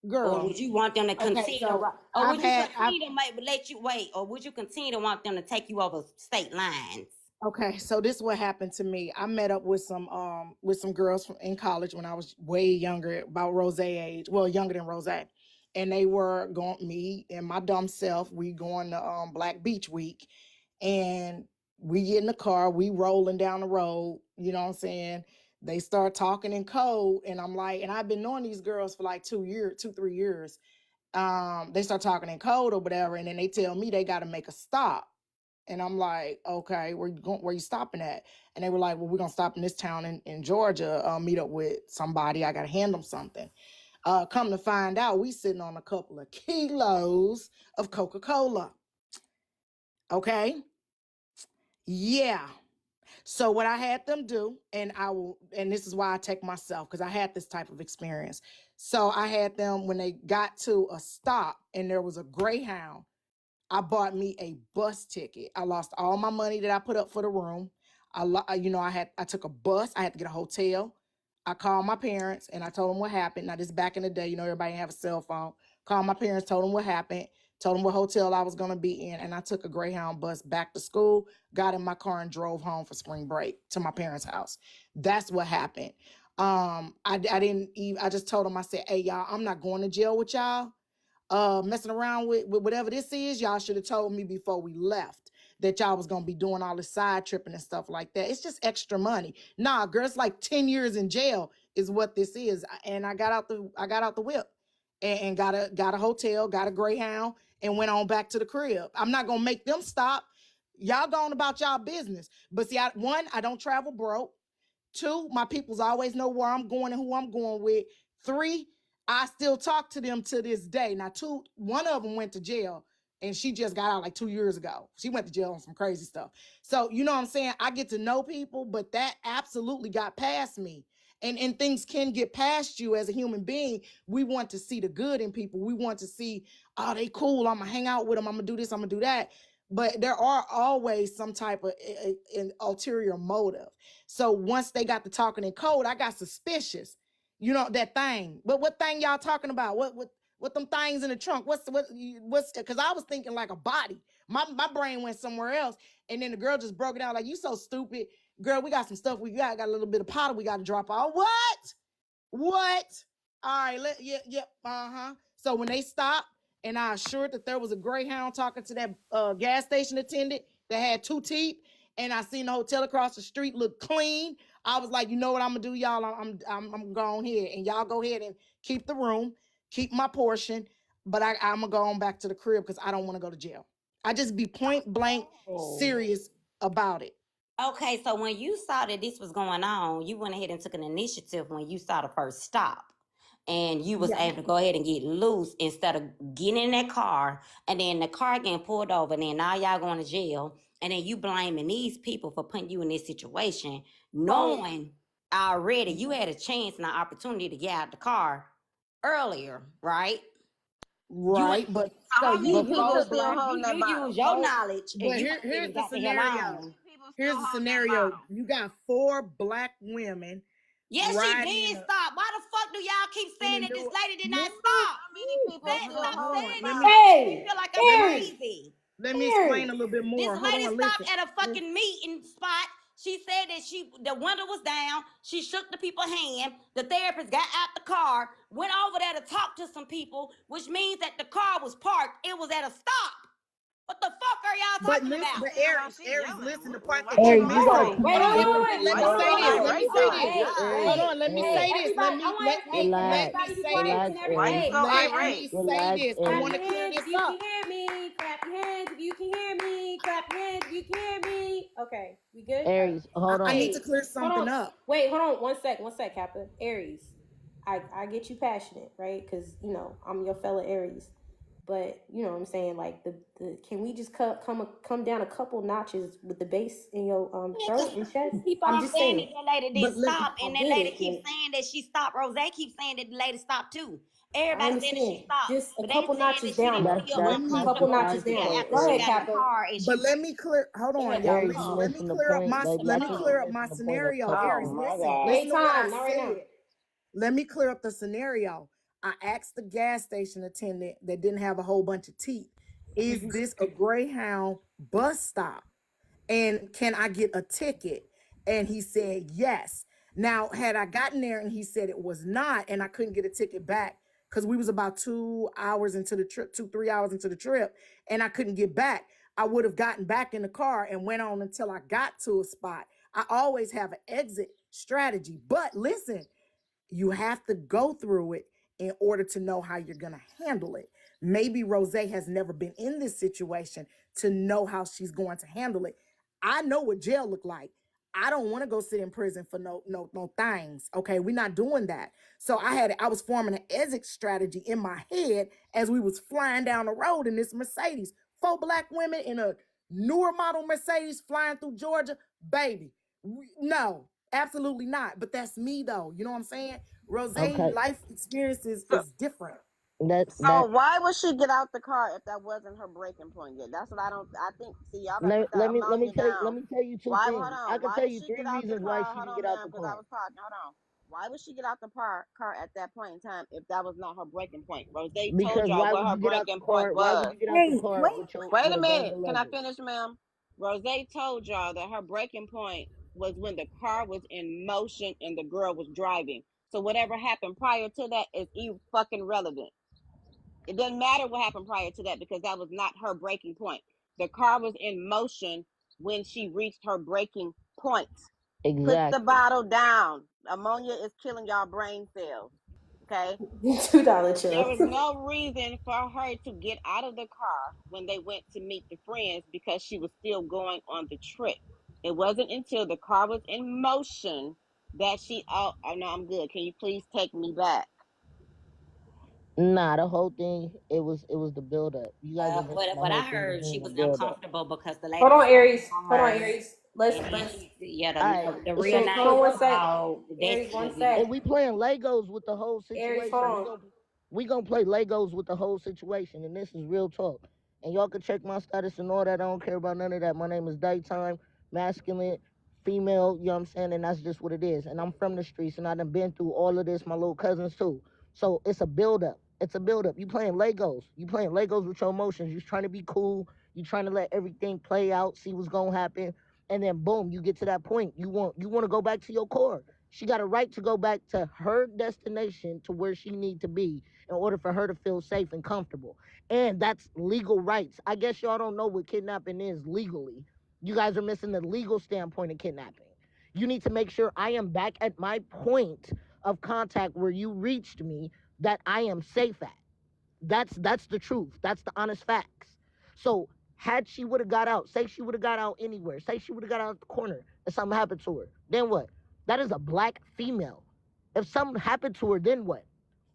Or Girl. would you want them to Okay, continue to, so or would you I've continue to let you wait, or would you continue to want them to take you over state lines? okay, so this is what happened to me. I met up with some girls in college when I was way younger, about Rose age, well, younger than Rose. And they were going, me and my dumb self, we going to Black Beach Week, and we get in the car, we rolling down the road, you know what I'm saying? They start talking in code, and I'm like, and I've been knowing these girls for like 3 years. They start talking in code or whatever, and then they tell me they got to make a stop. And I'm like, okay, where you stopping at? And they were like, well, we're gonna stop in this town in Georgia, meet up with somebody. I gotta hand them something. Come to find out, we sitting on a couple of kilos of Coca-Cola. Okay. Yeah. So what I had them do, and this is why I take myself, because I had this type of experience. So I had them, when they got to a stop and there was a Greyhound, I bought me a bus ticket. I lost all my money that I put up for the room. I took a bus. I had to get a hotel. I called my parents and I told them what happened. Now, this is back in the day, everybody didn't have a cell phone. Called my parents, told them what happened, told them what hotel I was going to be in. And I took a Greyhound bus back to school, got in my car and drove home for spring break to my parents' house. That's what happened. I didn't even, I just told them, I said, hey, y'all, I'm not going to jail with y'all. Messing around with whatever this is. Y'all should have told me before we left that y'all was gonna be doing all this side tripping and stuff like that. It's just extra money. Nah, girl, it's like 10 years in jail is what this is. And I got out the whip and got a hotel, got a Greyhound, and went on back to the crib. I'm not gonna make them stop. Y'all going about y'all business. But see, I don't travel broke. 2, my peoples always know where I'm going and who I'm going with. 3, I still talk to them to this day. Now, 1 of them went to jail and she just got out like 2 years ago. She went to jail on some crazy stuff. So, you know what I'm saying? I get to know people, but that absolutely got past me. And things can get past you as a human being. We want to see the good in people. We want to see, oh, they cool. I'm going to hang out with them. I'm going to do this. I'm going to do that. But there are always some type of an ulterior motive. So once they got to talking in code, I got suspicious. That thing. But what thing y'all talking about? What them things in the trunk? What's because I was thinking like a body. My brain went somewhere else. And then the girl just broke it out like, you so stupid. Girl, we got some stuff. We got a little bit of powder we got to drop off. What? All right, So when they stopped, and I assured that there was a Greyhound talking to that gas station attendant that had 2 teeth, and I seen the hotel across the street look clean. I was like, you know what I'm gonna do, y'all? I'm going here, and y'all go ahead and keep the room, keep my portion, but I'm gonna go on back to the crib because I don't want to go to jail. I just be point blank serious about it. Okay, so when you saw that this was going on, you went ahead and took an initiative when you saw the first stop. And you was Yeah. able to go ahead and get loose instead of getting in that car and then the car getting pulled over and then now y'all going to jail and then you blaming these people for putting you in this situation, knowing already you had a chance and an opportunity to get out the car earlier, right? Right, but How many but people folks, still holding that You bottle? use your knowledge but and you here's the got the hell scenario. on. People still Here's the holding that scenario. bottle. You got 4 black women. Yes, she riding did in a- stop. Why the fuck do y'all keep saying that this lady did not stop? How many people still Stop holding saying that this bottle? shit. Make me feel like I'm crazy. Let me explain a little bit more. This Hold lady on, stopped listen. at a fucking meeting spot. She said that the window was down. She shook the people's hand. The therapist got out the car, went over there to talk to some people, which means that the car was parked. It was at a stop. What the fuck are y'all But talking listen, about? but Aries, listen, the part that Aries, you you missing. gotta Wait, keep Wait, your hold on, voice Let me low. say this. Let me say this. Aries, Hold on, let me Aries, say this. everybody, I want relax, everybody to be say quiet. relax, Can Why everybody, you Aries, so Let irate? me say relax, this. I clap want your to clear hands if this you up. can hear me. Clap your hands if you can hear me. Clap your hands if you can hear me. Okay, we good? Aries, hold I on. need to clear something up. Wait, hold on. One sec, Kappa. Aries, I get you passionate, right? Because, I'm your fella Aries. But, you know what I'm saying? Like, the can we just come down a couple notches with the bass in your throat and chest? Keep I'm on just saying saying. that lady But didn't stop, and I that get lady it, keeps but saying that she stopped. Rose keeps saying that the lady stopped too. I Everybody saying that understand. she stopped, Just a but they couple saying notches that she down, didn't though. feel let A me couple uncomfortable notches until down. after Go she ahead, got in the Kappa. car and but she. let me clear. Hold Go on, ahead, y'all. Kappa. Aries, Listen. you Let me missing the clear up point, my. lady. Let I me think clear you're up my missing the point a scenario. couple Aries, times. listen. Take Listen to what I time, not right now. said. Let me clear up the scenario. I asked the gas station attendant that didn't have a whole bunch of teeth, is this a Greyhound bus stop? And can I get a ticket? And he said yes. Now, had I gotten there and he said it was not, and I couldn't get a ticket back because we was about 2 hours into the trip, 3 hours into the trip, and I couldn't get back, I would have gotten back in the car and went on until I got to a spot. I always have an exit strategy. But listen, you have to go through it in order to know how you're going to handle it. Maybe Rose has never been in this situation to know how she's going to handle it. I know what jail look like. I don't want to go sit in prison for no things. Okay, we're not doing that. So I was forming an exit strategy in my head as we was flying down the road in this Mercedes. 4 black women in a newer model Mercedes flying through Georgia, baby. No, absolutely not. But that's me though. You know what I'm saying? Rose Okay. life experiences So, is different. so why would she get out the car if that wasn't her breaking point yet? That's what I don't. I think. See, y'all about to start let me ammonia let down. me tell you two Why? Hold things. I on. can Why tell did you she get 3 out the reasons why car? she Hold didn't on, get out ma'am, the because I car. was talking. Hold on. Why would she get out the car at that point in time if that was not her breaking point? Rose told Because y'all why what would her you get out breaking the point car? Why would was. you get out the Wait, car wait. Wait a with a bag minute. of Can I luggage? finish, ma'am? Rose told y'all that her breaking point was when the car was in motion and the girl was driving. So whatever happened prior to that is fucking relevant. It doesn't matter what happened prior to that because that was not her breaking point. The car was in motion when she reached her breaking point. Put the Exactly. bottle down. Ammonia is killing y'all brain cells. Okay? $2 There was chill. no reason for her to get out of the car when they went to meet the friends because she was still going on the trip. It wasn't until the car was in motion that oh no, I'm good. Can you please take me back? Nah, the whole thing it was the build up. You guys are missing the What I whole thing heard, she being the was build up. uncomfortable because the lady Hold was on, talking Aries. to Hold on, her, Aries. Let's and then let's All right. the real So hold name on so one was sec. called Aries, Destiny. one sec. and we playing Legos with the whole Aries, situation. hold on. We gonna play Legos with the whole situation, and this is real talk. And y'all can check my status and all that. I don't care about none of that. My name is Daytime, masculine, female. You know what I'm saying? And that's just what it is. And I'm from the streets, and I done been through all of this. My little cousins too. So it's a build up. It's a build up. You playing Legos. You playing Legos with your emotions. You trying to be cool. You trying to let everything play out, see what's gonna happen, and then boom, you get to that point. You want to go back to your core. She got a right to go back to her destination to where she need to be in order for her to feel safe and comfortable. And that's legal rights. I guess y'all don't know what kidnapping is legally. You guys are missing the legal standpoint of kidnapping. You need to make sure I am back at my point of contact where you reached me that I am safe at. That's the truth. That's the honest facts. So had she would have got out, say she would have got out anywhere, say she would have got out the corner and something happened to her, then what? That is a black female. If something happened to her, then what?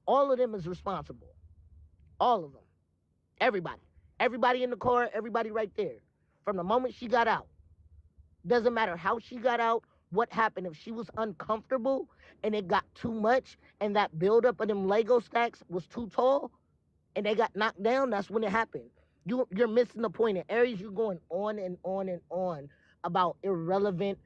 All of them is responsible. All of them. Everybody. Everybody in the car, everybody right there. From the moment she got out. Doesn't matter how she got out, what happened. If she was uncomfortable and it got too much and that buildup of them Lego stacks was too tall, and they got knocked down, that's when it happened. You're missing the point. In Aries, you're going on and on and on about irrelevant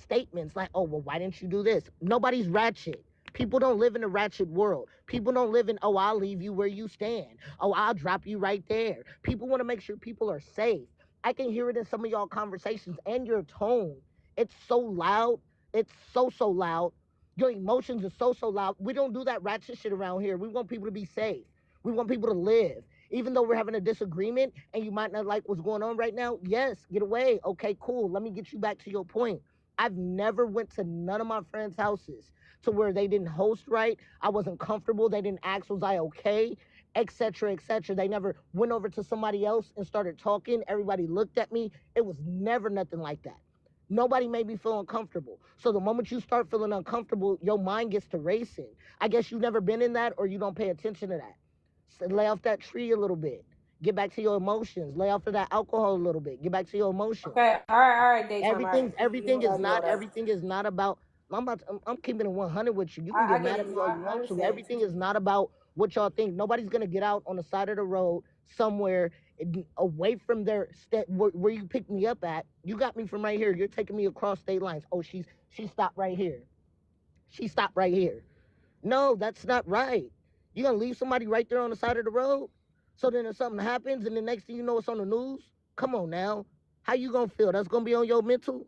statements like, oh, well, why didn't you do this? Nobody's ratchet. People don't live in a ratchet world. People don't live in, oh, I'll leave you where you stand. Oh, I'll drop you right there. People want to make sure people are safe. I can hear it in some of y'all conversations and your tone. It's so loud. It's so loud. Your emotions are so loud. We don't do that ratchet shit around here. We want people to be safe. We want people to live. Even though we're having a disagreement and you might not like what's going on right now, yes, get away. Okay, cool. Let me get you back to your point. I've never went to none of my friends' houses to where they didn't host right. I wasn't comfortable. They didn't ask, was I okay? Etc. Etc. They never went over to somebody else and started talking. Everybody looked at me. It was never nothing like that. Nobody made me feel uncomfortable. So the moment you start feeling uncomfortable, your mind gets to racing. I guess you've never been in that or you don't pay attention to that. So lay off that tree a little bit. Get back to your emotions. Lay off of that alcohol a little bit. Get back to your emotions. Okay, all right, Daytime. Everything is not about. I'm keeping it 100 with you. You can I get get mad at it. me all I you want to. understand. Everything is not about what y'all think. Nobody's gonna get out on the side of the road somewhere away from their where you picked me up at. You got me from right here. You're taking me across state lines. Oh, she stopped right here. She stopped right here. No, that's not right. You gonna leave somebody right there on the side of the road? So then if something happens and the next thing you know it's on the news? Come on now. How you gonna feel? That's gonna be on your mental?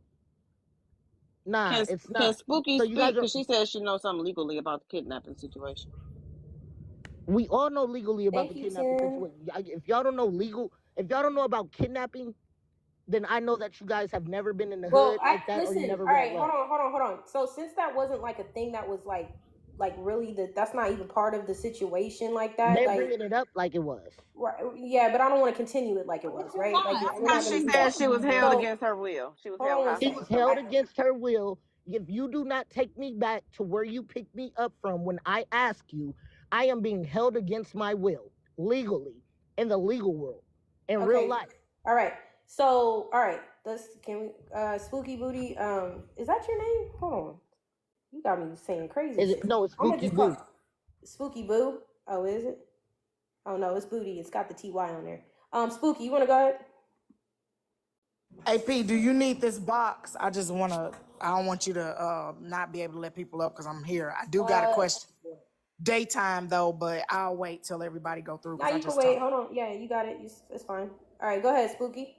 Nah, it's Can not. Spooky So you guys speak? are, Because she says she knows something legally about the kidnapping situation. we all know legally about Thank the you, kidnapping Tim. situation. If y'all don't know if y'all don't know about kidnapping, then I know that you guys have never been in the Well, hood like that or you listen. never All read right, love. hold on. So since that wasn't like a thing that was like really that's not even part of the situation like that. They're Like, bringing it up like it was. right, yeah, but I don't want to continue it like it was, right? Like, we're not Because gonna she do said that. she was held So against her will. She was hold held on one She second. was hostage. held against her will. If you do not take me back to where you picked me up from when I ask you, I am being held against my will legally in the legal world in real Okay. life. All right. So, all right, can we Spooky Booty? Is that your name? Hold on, you got me saying crazy Is shit. it, no, it's I'm gonna Spooky just call Boo. Spooky Boo. Oh, is it? Oh no, it's Booty. It's got the TY on there. Spooky, you wanna go ahead? AP, do you need this box? I don't want you to not be able to let people up because I'm here. I do got a question. Daytime though, but I'll wait till everybody go through Now because I you can just wait. talked. Hold on. Yeah, you got it. It's fine. All right, go ahead, Spooky.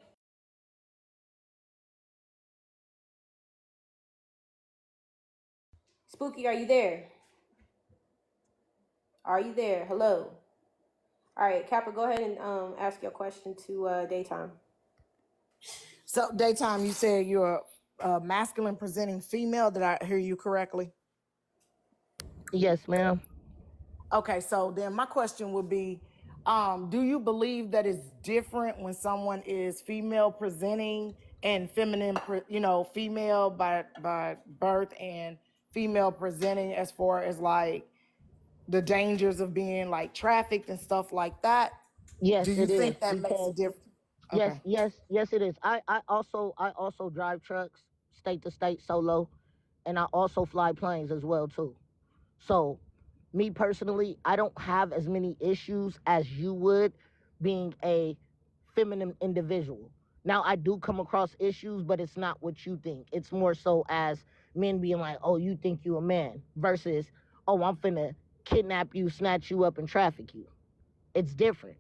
Spooky, are you there? Are you there? Hello. All right, Kappa, go ahead and ask your question to Daytime. So Daytime, you said you're a masculine presenting female. Did I hear you correctly? Yes, ma'am. Okay, so then my question would be, do you believe that it's different when someone is female presenting and feminine, female by birth and female presenting as far as like the dangers of being like trafficked and stuff like that? Yes, Do you it is think that makes a because difference? yes, Okay. yes, it is. I also drive trucks state to state solo, and I also fly planes as well too. So, me personally, I don't have as many issues as you would being a feminine individual. Now, I do come across issues, but it's not what you think. It's more so as men being like, "Oh, you think you a man," versus, "Oh, I'm finna kidnap you, snatch you up, and traffic you." It's different.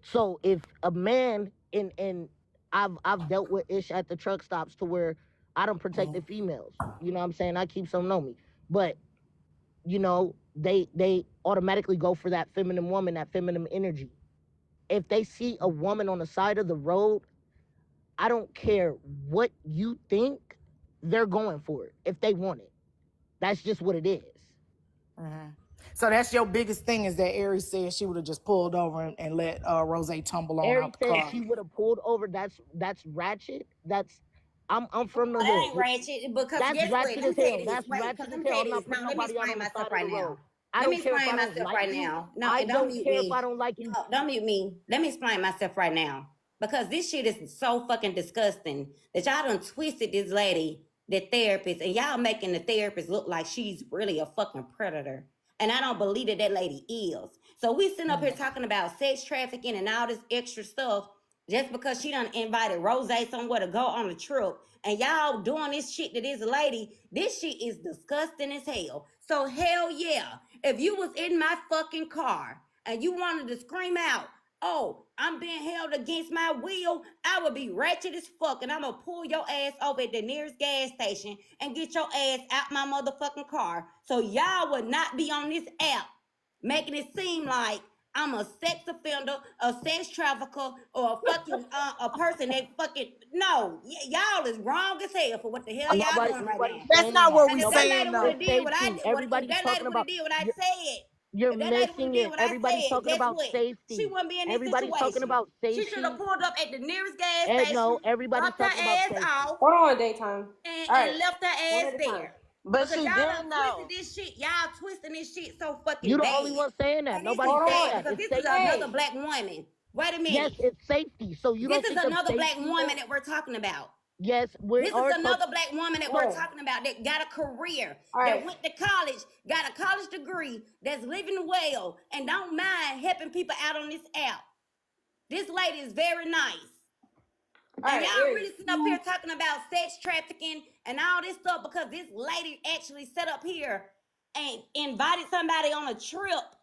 So if a man in I've dealt with ish at the truck stops to where I don't protect the females. You know what I'm saying? I keep some know me. But they automatically go for that feminine woman, that feminine energy. If they see a woman on the side of the road, I don't care what you think, they're going for it if they want it. That's just what it is. Mhm. So that's your biggest thing is that Aries said she would have just pulled over and let Rose tumble on Aries out the said car. she would have pulled over. That's ratchet. I'm from the That hood. ain't ratchet because That's guess what? ratchet Let as me tell hell. you this. That's Wait, because ratchet let as me tell hell. you I'm not this. putting No, let me nobody out explain on the myself side of right the road. now. I Let me don't care if I explain don't myself like right you. now. No, I and don't don't mute care if I me. don't like you. No, don't mute me. Let me explain myself right now. Because this shit is so fucking disgusting that y'all done twisted this lady, the therapist, and y'all making the therapist look like she's really a fucking predator. And I don't believe that that lady is. So we sitting up here talking about sex trafficking and all this extra stuff just because she done invited Rose somewhere to go on a trip. And y'all doing this shit to this lady, this shit is disgusting as hell. So hell yeah, if you was in my fucking car and you wanted to scream out, "Oh, I'm being held against my will," I would be ratchet as fuck and I'm gonna pull your ass over at the nearest gas station and get your ass out my motherfucking car. So y'all would not be on this app making it seem like I'm a sex offender, a sex trafficker, or a fucking a person that fucking no. Y'all is wrong as hell for what the hell y'all doing right Nobody's now. That's saying not that. what And we if that Nobody. lady saying would though. have It's did what I safety. did, if Everybody's that lady talking would have about. did what I You're, said, you're if that lady would have missing did it. what I Everybody's said, talking guess about what? She safety. wouldn't be in this Everybody's talking situation. about She should have safety. pulled up at the nearest gas And station, no, everybody's dropped her talking about ass safety. off, Hold on, Daytime. All right, and left her one ass at a time. there. But Because she y'all done didn't twisted know. this shit. Y'all twisting this shit so You fucking the bad. only one saying that. And this Nobody's is Hold saying sad on. that. because It's this is safety. another Hey, black woman. Wait a Yes, minute. it's safety. So you This don't is think of another black safety? woman that we're talking about. Yes, we This is are talking. another black woman that we're whoa. talking about that got a career, All that right. went to college, got a college degree, that's living well, and don't mind helping people out on this app. This lady is very nice. All And right, y'all Aries. really sitting up here talking about sex trafficking and all this stuff because this lady actually sat up here and invited somebody on a trip.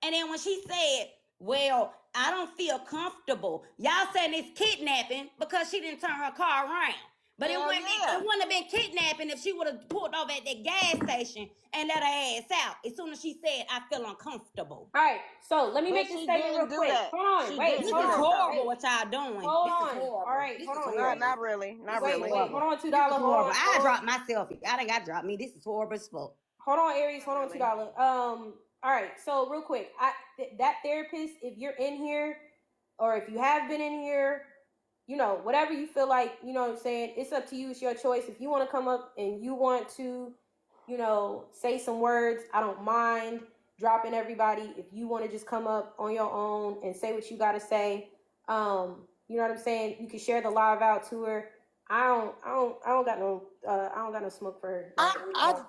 And then when she said, "Well, I don't feel comfortable," y'all saying it's kidnapping because she didn't turn her car around. But Hell yeah. it wouldn't have been kidnapping if she would have pulled over at that gas station and let her ass out as soon as she said, "I feel uncomfortable." All right, so let me But make this she statement real didn't do quick. that. Hold on, She wait, This didn't hold do is that on, though. horrible wait, what y'all doing. hold This is on. All horrible. right, This hold is on, Not Aries. horrible. not really. This Not is Wait, really. wait, hold horrible. on, This is $2. Hold horrible. on, I hold on, dropped myself. I done got dropped me. This is horrible as fuck. hold on, Aries. Not Hold on, really. $2. All right. So real quick, that therapist, if you're in here, or if you have been in here, whatever you feel like, you know what I'm saying. It's up to you. It's your choice. If you want to come up and you want to, say some words, I don't mind dropping everybody. If you want to just come up on your own and say what you got to say, You know what I'm saying? You can share the live out to her. I don't got no smoke for her. Like,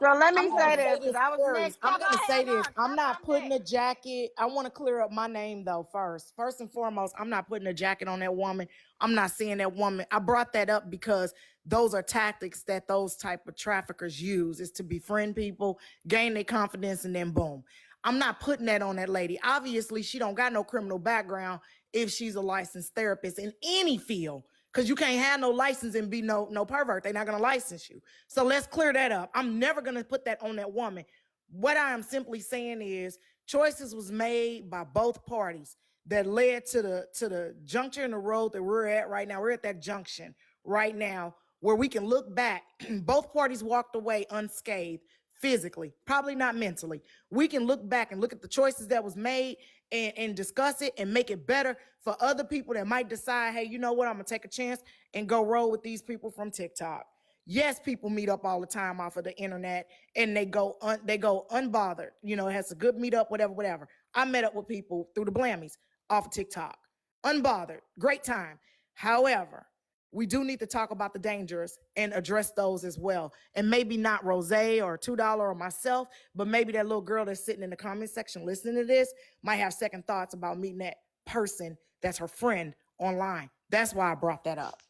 So let me I'm gonna say say this, this because I was first. next. I'm No, go gonna say ahead, this. Mark. I'm not I'm putting a next. jacket. I want to clear up my name though first. First and foremost, I'm not putting a jacket on that woman. I'm not seeing that woman. I brought that up because those are tactics that those type of traffickers use, is to befriend people, gain their confidence, and then boom. I'm not putting that on that lady. Obviously, she don't got no criminal background if she's a licensed therapist in any field. Because you can't have no license and be no pervert. They're not gonna license you. So let's clear that up. I'm never gonna put that on that woman. What I am simply saying is choices was made by both parties that led to the juncture in the road that we're at right now. We're at that junction right now where we can look back. Both parties walked away unscathed physically, probably not mentally. We can look back and look at the choices that was made and discuss it and make it better for other people that might decide, hey, you know what, I'm gonna take a chance and go roll with these people from TikTok. Yes, people meet up all the time off of the internet and they go unbothered. You know, it has a good meetup, whatever. I met up with people through the Blammies off of TikTok, unbothered, great time. However, we do need to talk about the dangers and address those as well. And maybe not Rose or $2 or myself, but maybe that little girl that's sitting in the comment section listening to this might have second thoughts about meeting that person that's her friend online. That's why I brought that up.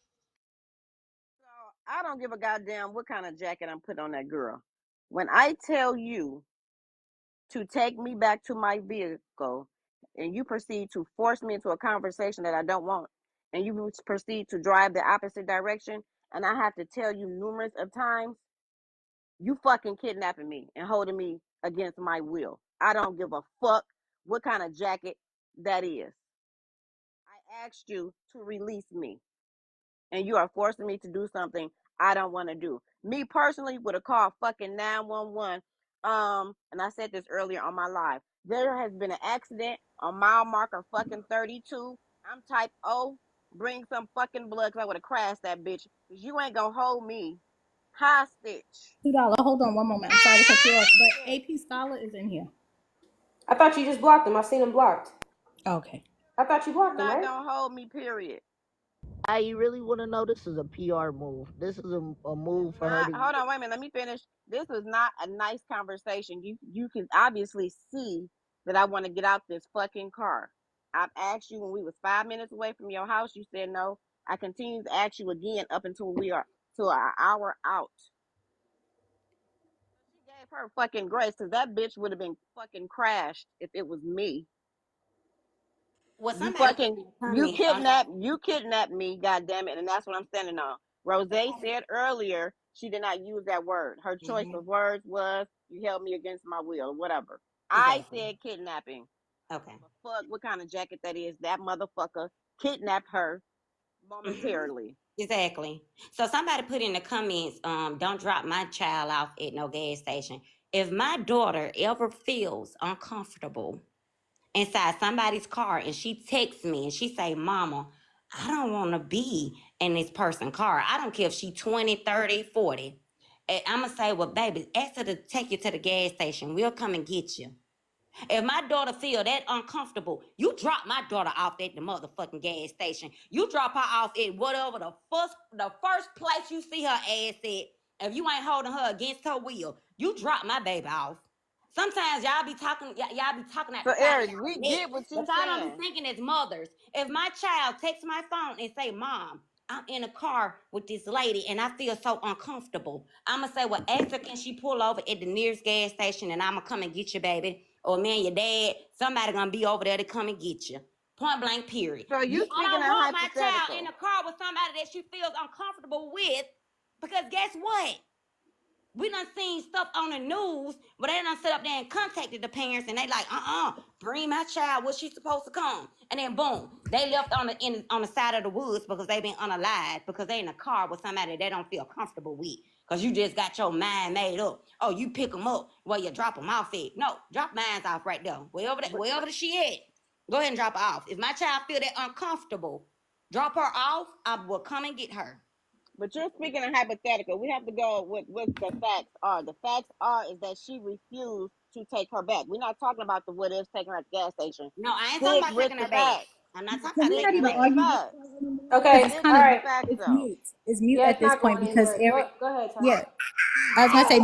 So I don't give a goddamn what kind of jacket I'm putting on that girl. When I tell you to take me back to my vehicle and you proceed to force me into a conversation that I don't want, and you proceed to drive the opposite direction, and I have to tell you numerous of times, you fucking kidnapping me and holding me against my will. I don't give a fuck what kind of jacket that is. I asked you to release me, and you are forcing me to do something I don't want to do. Me personally would have called fucking 911. And I said this earlier on my live. There has been an accident on mile marker fucking 32. I'm type O. Bring some fucking blood, because I would have crashed that bitch. Because you ain't gonna hold me hostage. $2. Hold on one moment. I'm sorry to cut you off, but AP Scholar is in here. I thought you just blocked him. I seen him blocked. Okay. I thought you blocked him, Not right? gonna hold me, period. You really want to know? This is a PR move. This is a move for her to. Hold on, wait a minute. Let me finish. This is not a nice conversation. You can obviously see that I want to get out this fucking car. I've asked you when we was 5 minutes away from your house. You said no. I continue to ask you again up until we are to an hour out. She gave her fucking grace, because that bitch would have been fucking crashed if it was me. Well, You somebody put fucking in the comments you kidnapped me, goddamn it, and that's what I'm standing on. Rose said earlier she did not use that word. Her choice Mhm. of words was you held me against my will, whatever. Exactly. I said kidnapping. Okay. Fuck what kind of jacket that is. That motherfucker kidnapped her momentarily. Exactly. So somebody put in the comments, don't drop my child off at no gas station. If my daughter ever feels uncomfortable inside somebody's car and she texts me and she say, Mama, I don't want to be in this person's car. I don't care if she 20, 30, 40. And I'm going to say, well, baby, ask her to take you to the gas station. We'll come and get you. If my daughter feel that uncomfortable, you drop my daughter off at the motherfucking gas station. You drop her off at whatever the first place you see her ass at. If you ain't holding her against her will, you drop my baby off. Sometimes y'all be talking at So the side of Eric, y'all we neck, get what but you y'all don't saying. be thinking as mothers. If my child takes my phone and say, Mom, I'm in a car with this lady and I feel so uncomfortable, I'ma say, well, ask her, can she pull over at the nearest gas station and I'ma come and get you, baby. Or me and your dad, somebody gonna be over there to come and get you. Point blank, period. So you I speaking don't in want my child in hypothetical. a car with somebody that she feels uncomfortable with, because guess what? We done seen stuff on the news where they done sit up there and contacted the parents and they like, bring my child where she's supposed to come. And then boom, they left on the side of the woods because they been unalived, because they in a car with somebody they don't feel comfortable with. Because you just got your mind made up. Oh, you pick them up where you drop them off at. No, drop mine off right there. Wherever she at. Go ahead and drop her off. If my child feel that uncomfortable, drop her off, I will come and get her. But you're speaking in hypothetical. We have to go with the facts are. The facts are is that she refused to take her back. We're not talking about the what ifs taking her at the gas station. No, I ain't talking Stick about with taking the her back. facts. I'm not talking Can about we that. not Stick even to Like, the argue this facts. point anymore? Okay, Because it's Stick kind all to of the right. facts it's though. mute. It's mute Yeah, at it's this not point going because anywhere. Eric. Go ahead, Ty. Yeah, I was gonna say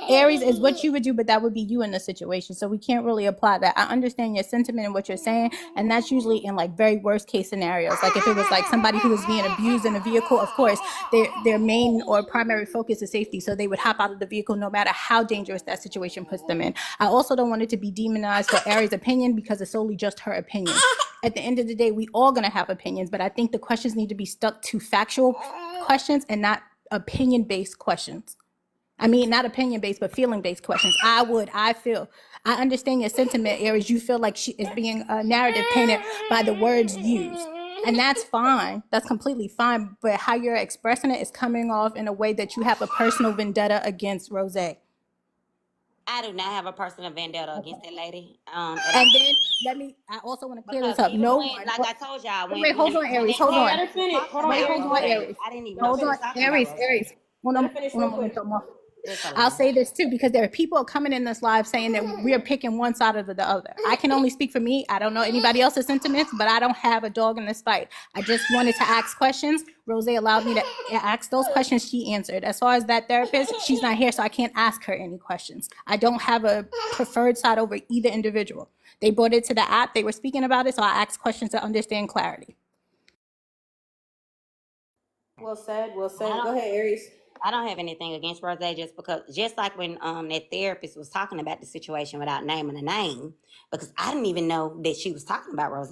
Aries is what you would do, but that would be you in the situation. So we can't really apply that. I understand your sentiment and what you're saying, and that's usually in like very worst case scenarios. Like if it was like somebody who was being abused in a vehicle, of course their main or primary focus is safety, so they would hop out of the vehicle no matter how dangerous that situation puts them in. I also don't want it to be demonized for Aries' opinion because it's solely just her opinion. At the end of the day, we all gonna have opinions, but I think the questions need to be stuck to factual questions and not opinion-based questions. I mean, not opinion-based, but feeling-based questions. I feel. I understand your sentiment, Aries. You feel like she is being a narrative painted by the words used. And that's fine. That's completely fine. But how you're expressing it is coming off in a way that you have a personal vendetta against Rose. And I do not have a personal vendetta against that lady. then I also want to clear because this up. even No when, one. like I told y'all, Wait, hold on, when Aries. that Hold No, on. let her therapist was finish. talking Hold on, Wait, about Aries. hold Go on, Rose, ahead. Aries. I didn't even Let know her Hold she on, was finish. talking about Aries. Rose. Aries. Let her finish real quick. I'll say this too, because there are people coming in this live saying that we're picking one side or the other. I can only speak for me. I don't know anybody else's sentiments, but I don't have a dog in this fight. I just wanted to ask questions. Rose allowed me to ask those questions. She answered. As far as that therapist, she's not here, so I can't ask her any questions. I don't have a preferred side over either individual. They brought it to the app. They were speaking about it, so I asked questions to understand clarity. Well said. Well I said. Go don't ahead, Aries. I don't have anything against Rose just like when that therapist was talking about the situation without naming a name, because I didn't even know that she was talking about Rose.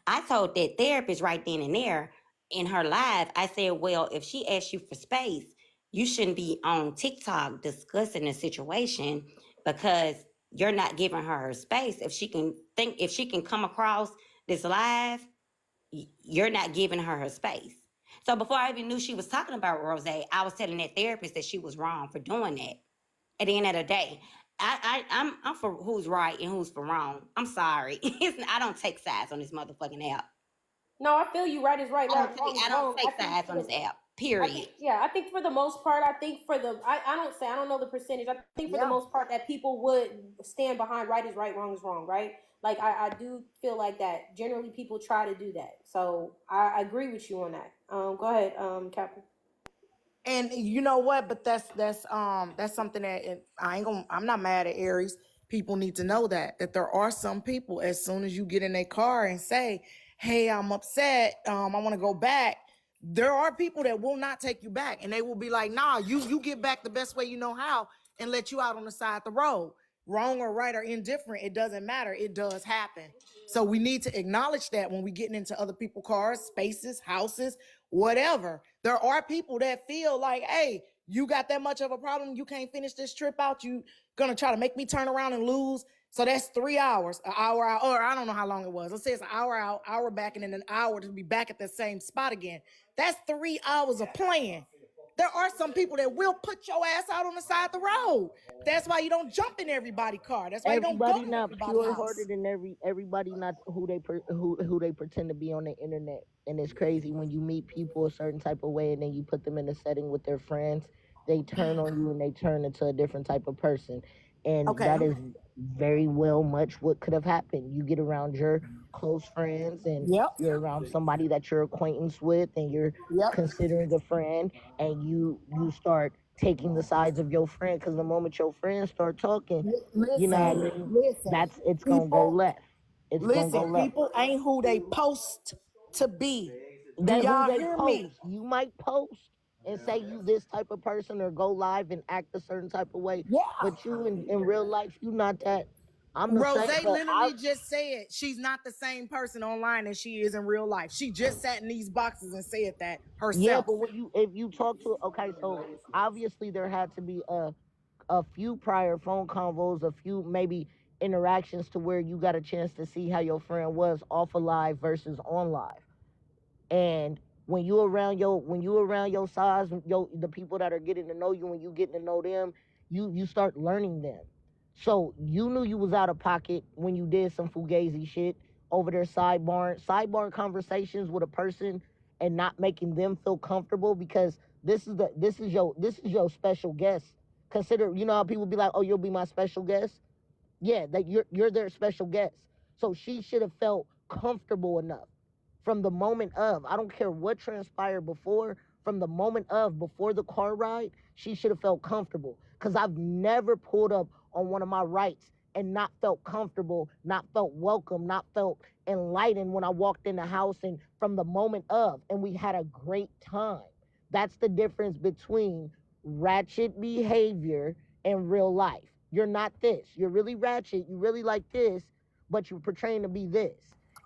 I told that therapist right then and there in her live, I said, well, if she asks you for space, you shouldn't be on TikTok discussing the situation because you're not giving her space. If she can come across this live, you're not giving her space. So before I even knew she was talking about Rose, I was telling that therapist that she was wrong for doing that. At the end of the day, I'm for who's right and who's for wrong. I'm sorry. I don't take sides on this motherfucking app. No, I feel you. Right is right. Wrong is I don't wrong. take sides on this app. Period. I think for the most part, I don't know the percentage. I think for the Yeah. most part that people would stand behind right is right, wrong is wrong, right? Like I do feel like that. Generally, people try to do that. So I agree with you on that. Go ahead, Captain. And you know what? But that's something that I'm not mad at Aries. People need to know that there are some people, as soon as you get in their car and say, "Hey, I'm upset. I want to go back." There are people that will not take you back, and they will be like, "Nah, you get back the best way you know how, and let you out on the side of the road." Wrong or right or indifferent, it doesn't matter. It does happen. So we need to acknowledge that when we getting into other people's cars, spaces, houses, whatever. There are people that feel like, hey, you got that much of a problem, you can't finish this trip out, you gonna try to make me turn around and lose. So that's 3 hours, an hour out, or I don't know how long it was. Let's say it's an hour out, hour back, and then an hour to be back at the same spot again. That's 3 hours of playing. There are some people that will put your ass out on the side of the road. That's why you don't jump in everybody's car. That's why you don't go Everybody to not everybody's pure house. hearted, and everybody not who they pretend to be on the internet. And it's crazy when you meet people a certain type of way, and then you put them in a setting with their friends, they turn on you and they turn into a different type of person. And Okay. that is very well much what could have happened. You get around your close friends, and Yep. you're around somebody that you're acquaintance with, and you're Yep. considering a friend, and you start taking the sides of your friend, because the moment your friends start talking, you know what I mean, Listen. it's gonna go left. It's gonna go Listen, left. people ain't who they post to be. Do That who y'all they hear post. me? You might post and say you this type of person, or go live and act a certain type of way, Yeah. but you in real life, you not that. I'm the Rose same, but literally just said she's not the same person online as she is in real life. She just sat in these boxes and said that yeah, herself. but if you talk to, okay, so obviously there had to be a few prior phone convos, a few maybe interactions, to where you got a chance to see how your friend was off of live versus on live. And when you around your size, the people that are getting to know you, when you getting to know them, you start learning them. So you knew you was out of pocket when you did some fugazi shit over there, sidebar conversations with a person, and not making them feel comfortable, because this is your special guest. Consider, you know how people be like, "Oh, you'll be my special guest." Yeah, that you're their special guest. So she should have felt comfortable enough from the moment of. I don't care what transpired before. From the moment of, before the car ride, she should have felt comfortable. Because I've never pulled up on one of my rights and not felt comfortable, not felt welcome, not felt enlightened when I walked in the house and from the moment of. And we had a great time. That's the difference between ratchet behavior and real life. You're not this. You're really ratchet. You really like this, but you're portraying to be this.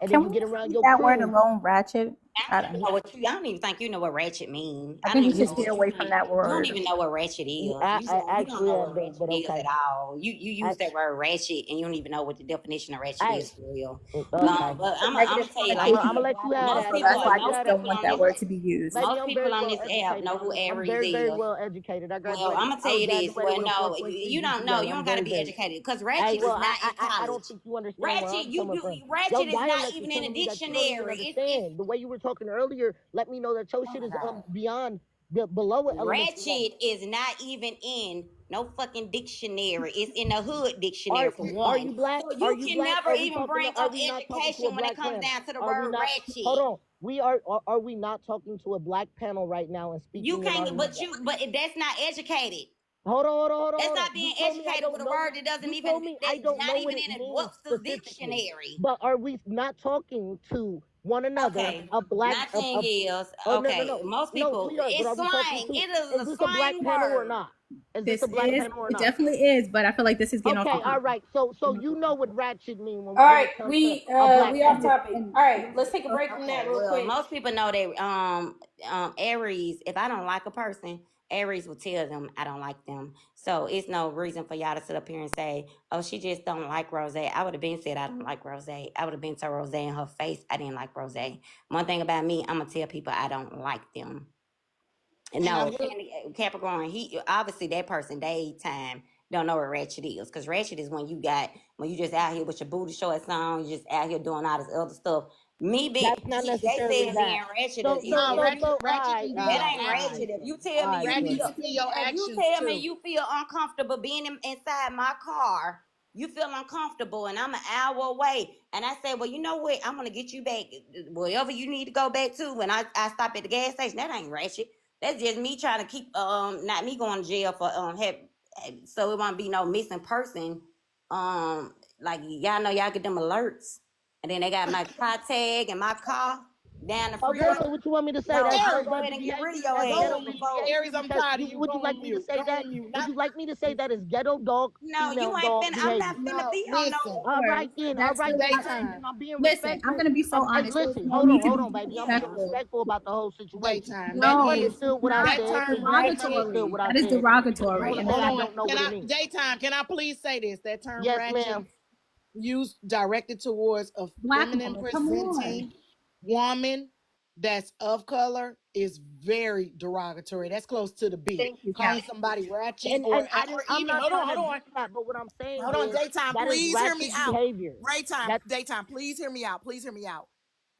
And Can then you we get around leave your that word crew. alone, ratchet? I don't know what I don't even think you know what ratchet means. I I don't think we even know should stay what away from that you don't word. even know what ratchet is. You I don't actually know I what don't, ratchet but is okay. at all. You use I, that word ratchet and you don't even know what the definition of ratchet I is for real. okay. But I'm Negative gonna tell you I'm like gonna connotation this. with let you black have people, Most that. so people, that's why I Let just me don't people want on that this, word to be used. baby, most I'm people very on well this app educated. know who I'm Aries very, very is. well educated. I Well, graduated. I'm gonna I tell you this. graduated Well, with a no, 4.3 you don't know. GPA. You I'm don't got to very, be very. educated because Hey, ratchet is well, not in I don't college. think you understand where I'm Ratchet, coming from. Your ratchet is not dialect is even in a telling me that you don't even dictionary. It's understand. The way you were talking earlier, let me know that your oh shit my is god. beyond the below elementary level. Ratchet is not even in no fucking dictionary. It's in the hood dictionary Are for are one. you black? So Are you you can black? never Are we even talking? bring Are up we not talking to a education when it black comes panel? down to the Are we word not? Hold ratchet. on. Are we not talking to a black panel right now and You speaking in our can't, language? but that's not educated. Hold That's on. not You being told me I educated with don't a know word what that doesn't you even told me I that's don't not know what even it in a means Webster's specifically. dictionary. But are we not talking to one another? Okay. A black My thing is, oh okay, most no, people sweetheart. But it's are we talking slang. to? It is Is a this a black slang panel or word. not? Is this This a black is, panel or it not? definitely is, but I feel like this is getting off Okay, all topic. right. So you know what ratchet mean All when right, it comes to we a black off panel. topic. And All right, let's take a break from Okay, that real well, quick. most people know that Aries, if I don't like a person, Aries will tell them I don't like them. So it's no reason for y'all to sit up here and say, oh, she just don't like Rose. I would have been said I don't like Rose. I would have been to Rose in her face I didn't like Rose. One thing about me, I'm gonna tell people I don't like them. And I No, will. Capricorn, he obviously that person daytime don't know what ratchet is. Cause ratchet is when you just out here with your booty shorts on, you just out here doing all this other stuff. That's not They necessarily said being that. ratchet So is so No, so if you so. ratchet can be that your ain't ratchet. If actions. you tell me you Ratchet feel can be your if you actions tell me too. you feel uncomfortable being inside my car, you feel uncomfortable and I'm an hour away. And I say, well, you know what? I'm gonna get you back wherever you need to go back to. When I stop at the gas station, that ain't ratchet. That's just me trying to keep not me going to jail for so it won't be no missing person. Like y'all know y'all get them alerts. And then they got my car tag and my car down the Okay, freeway. so what you want me to say? No, That's I'm Aries, gonna ghetto go bitch ahead and get rid of behavior. your That's go ghetto ass on bitch mute. before. Aries, behavior I'm because tired of you. would Go you like on me to mute. say Go that? on mute. Would Not you like me to say that is ghetto dog No, you female ain't dog finna. I'm not behavior? finna no. be on Listen, no. All right then, all That's right the then. daytime, I'm being listen. I'm respectful. gonna be so Hey, honest. There's listen, no need to hold be on, baby. I'm being disrespectful. respectful about the whole situation. daytime. That You No, is it's understood what I not. that That's said, term and you ratchet. understood derogatory. what I That is said. derogatory. You Hold, And said hold I on. don't know Can what it I means. daytime? Can I please say this? That term Yes, ratchet ma'am. used directed towards a black feminine woman, come on. presenting woman that's of color is very derogatory. That's close to the B. Thank you, Calling Callie. somebody ratchet And or I didn't. or I'm even not trying to do that, but what I'm saying hold on, is daytime, that is please hear me ratchet out. behavior. Daytime, please hear me out. Please hear me out.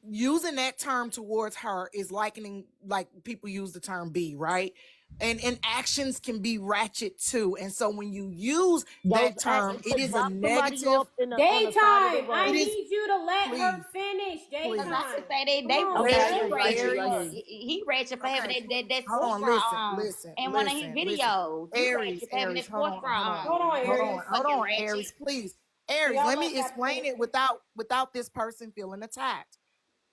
Using that term towards her is likening like people use the term B, right? And actions can be ratchet too. And so when you use that term, it To is a drop somebody negative. off on the side of the Daytime, I It road. is need you to let her please, finish. Cause please. I Daytime. could say Come on, Okay, I he hear man. you. I hear ratchet you. I for hear you. he ratchet for having Okay. that Hold sports on, bra on in one of his listen. videos. You Aries, ratchet for having that Hold sports on, bra Hold on. on, Aries. You fucking ratchet. Aries, please. Can Aries, y'all let let me Cap explain finish? it without this person feeling attacked.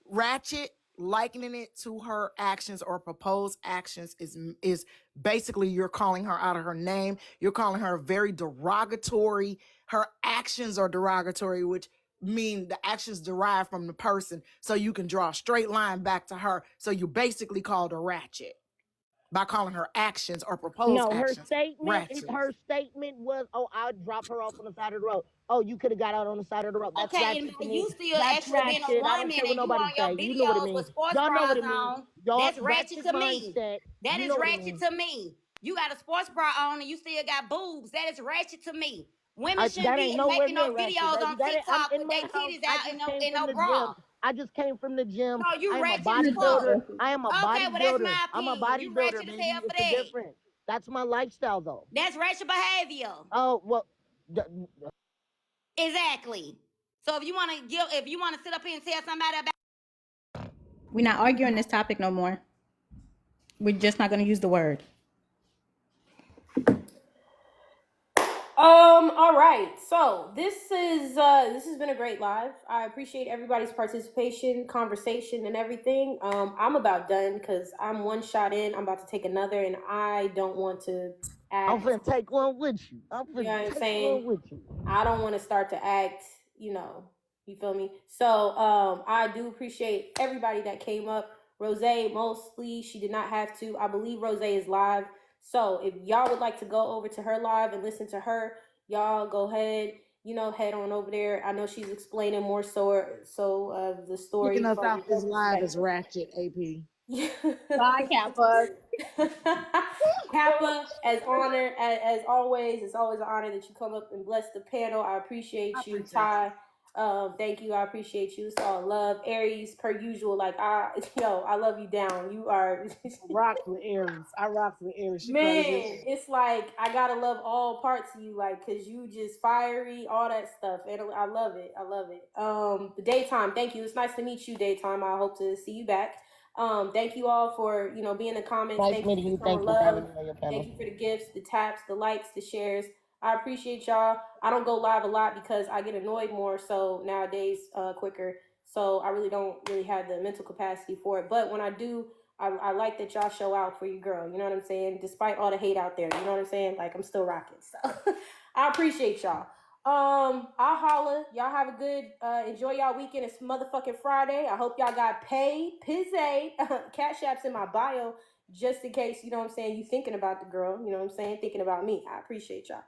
Ratchet, likening it to her actions or proposed actions is basically you're calling her out of her name. You're calling her very derogatory. Her actions are derogatory, which mean the actions derive from the person. So you can draw a straight line back to her. So you basically called her ratchet by calling her actions or proposed No, actions ratchet. her statement was, "Oh, I'll drop her off on the side of the road." Oh, you could have got out on the side of the road. That's Okay, and ratchet to me. you still That's actually being a ratchet. I don't woman care what and you nobody on your say. You know what it videos with means. sports Y'all know what bras it means. on. Y'all That's ratchet ratchet to me. mindset. That You is know what it ratchet means. to me. You got a sports bra on and you still got boobs. That is ratchet to me. Women shouldn't That be ain't nowhere making near no ratchet, videos baby. on That ain't, I'm TikTok in with my their house. titties I out just and came from no the bra. gym. I just came from the gym. No, you I am a ratchet as fuck. bodybuilder. I am a Okay, well that's bodybuilder. my I'm a opinion. You bodybuilder, ratchet as baby. hell for It's a that. difference. That's my lifestyle, though. That's ratchet behavior. Oh well. Exactly. So if you want to sit up here and tell somebody about We're not arguing this topic no more. We're just not going to use the word. All right. So this has been a great live. I appreciate everybody's participation, conversation, and everything. I'm about done because I'm one shot in. I'm about to take another, and I don't want to I'm act. finna take one with you. I'm You know what finna I'm take saying? one with you. I don't want to start to act, you feel me? So I do appreciate everybody that came up. Rose, mostly, she did not have to. I believe Rose is live. So if y'all would like to go over to her live and listen to her, y'all go ahead, head on over there. I know she's explaining more so of the story Kicking us from off this her live is perspective. ratchet, AP. Bye, Kappa. Kappa, as always, it's always an honor that you come up and bless the panel. I appreciate you, Ty. Thank you. I appreciate you. It's all love. Aries, per usual, I love you down. You are Rocks with Aries. I rocks with Aries. She man. crazy. It's like I gotta love all parts of you, cause you just fiery, all that stuff, and I love it. I love it. The Daytime, thank you. It's nice to meet you, Daytime. I hope to see you back. Thank you all for being in the comments. Nice Thank meeting you you. for Thank showing you for having love. me on your panel. Thank you for the gifts, the taps, the likes, the shares. I appreciate y'all. I don't go live a lot because I get annoyed more so nowadays quicker. So I really don't have the mental capacity for it. But when I do, I like that y'all show out for your girl. You know what I'm saying? Despite all the hate out there, you know what I'm saying? Like, I'm still rocking. So I appreciate y'all. I'll holla. Y'all have a good, enjoy y'all weekend. It's motherfucking Friday. I hope y'all got paid. Pizza. Cash App's in my bio, just in case, you know what I'm saying, you thinking about the girl, you know what I'm saying, thinking about me. I appreciate y'all.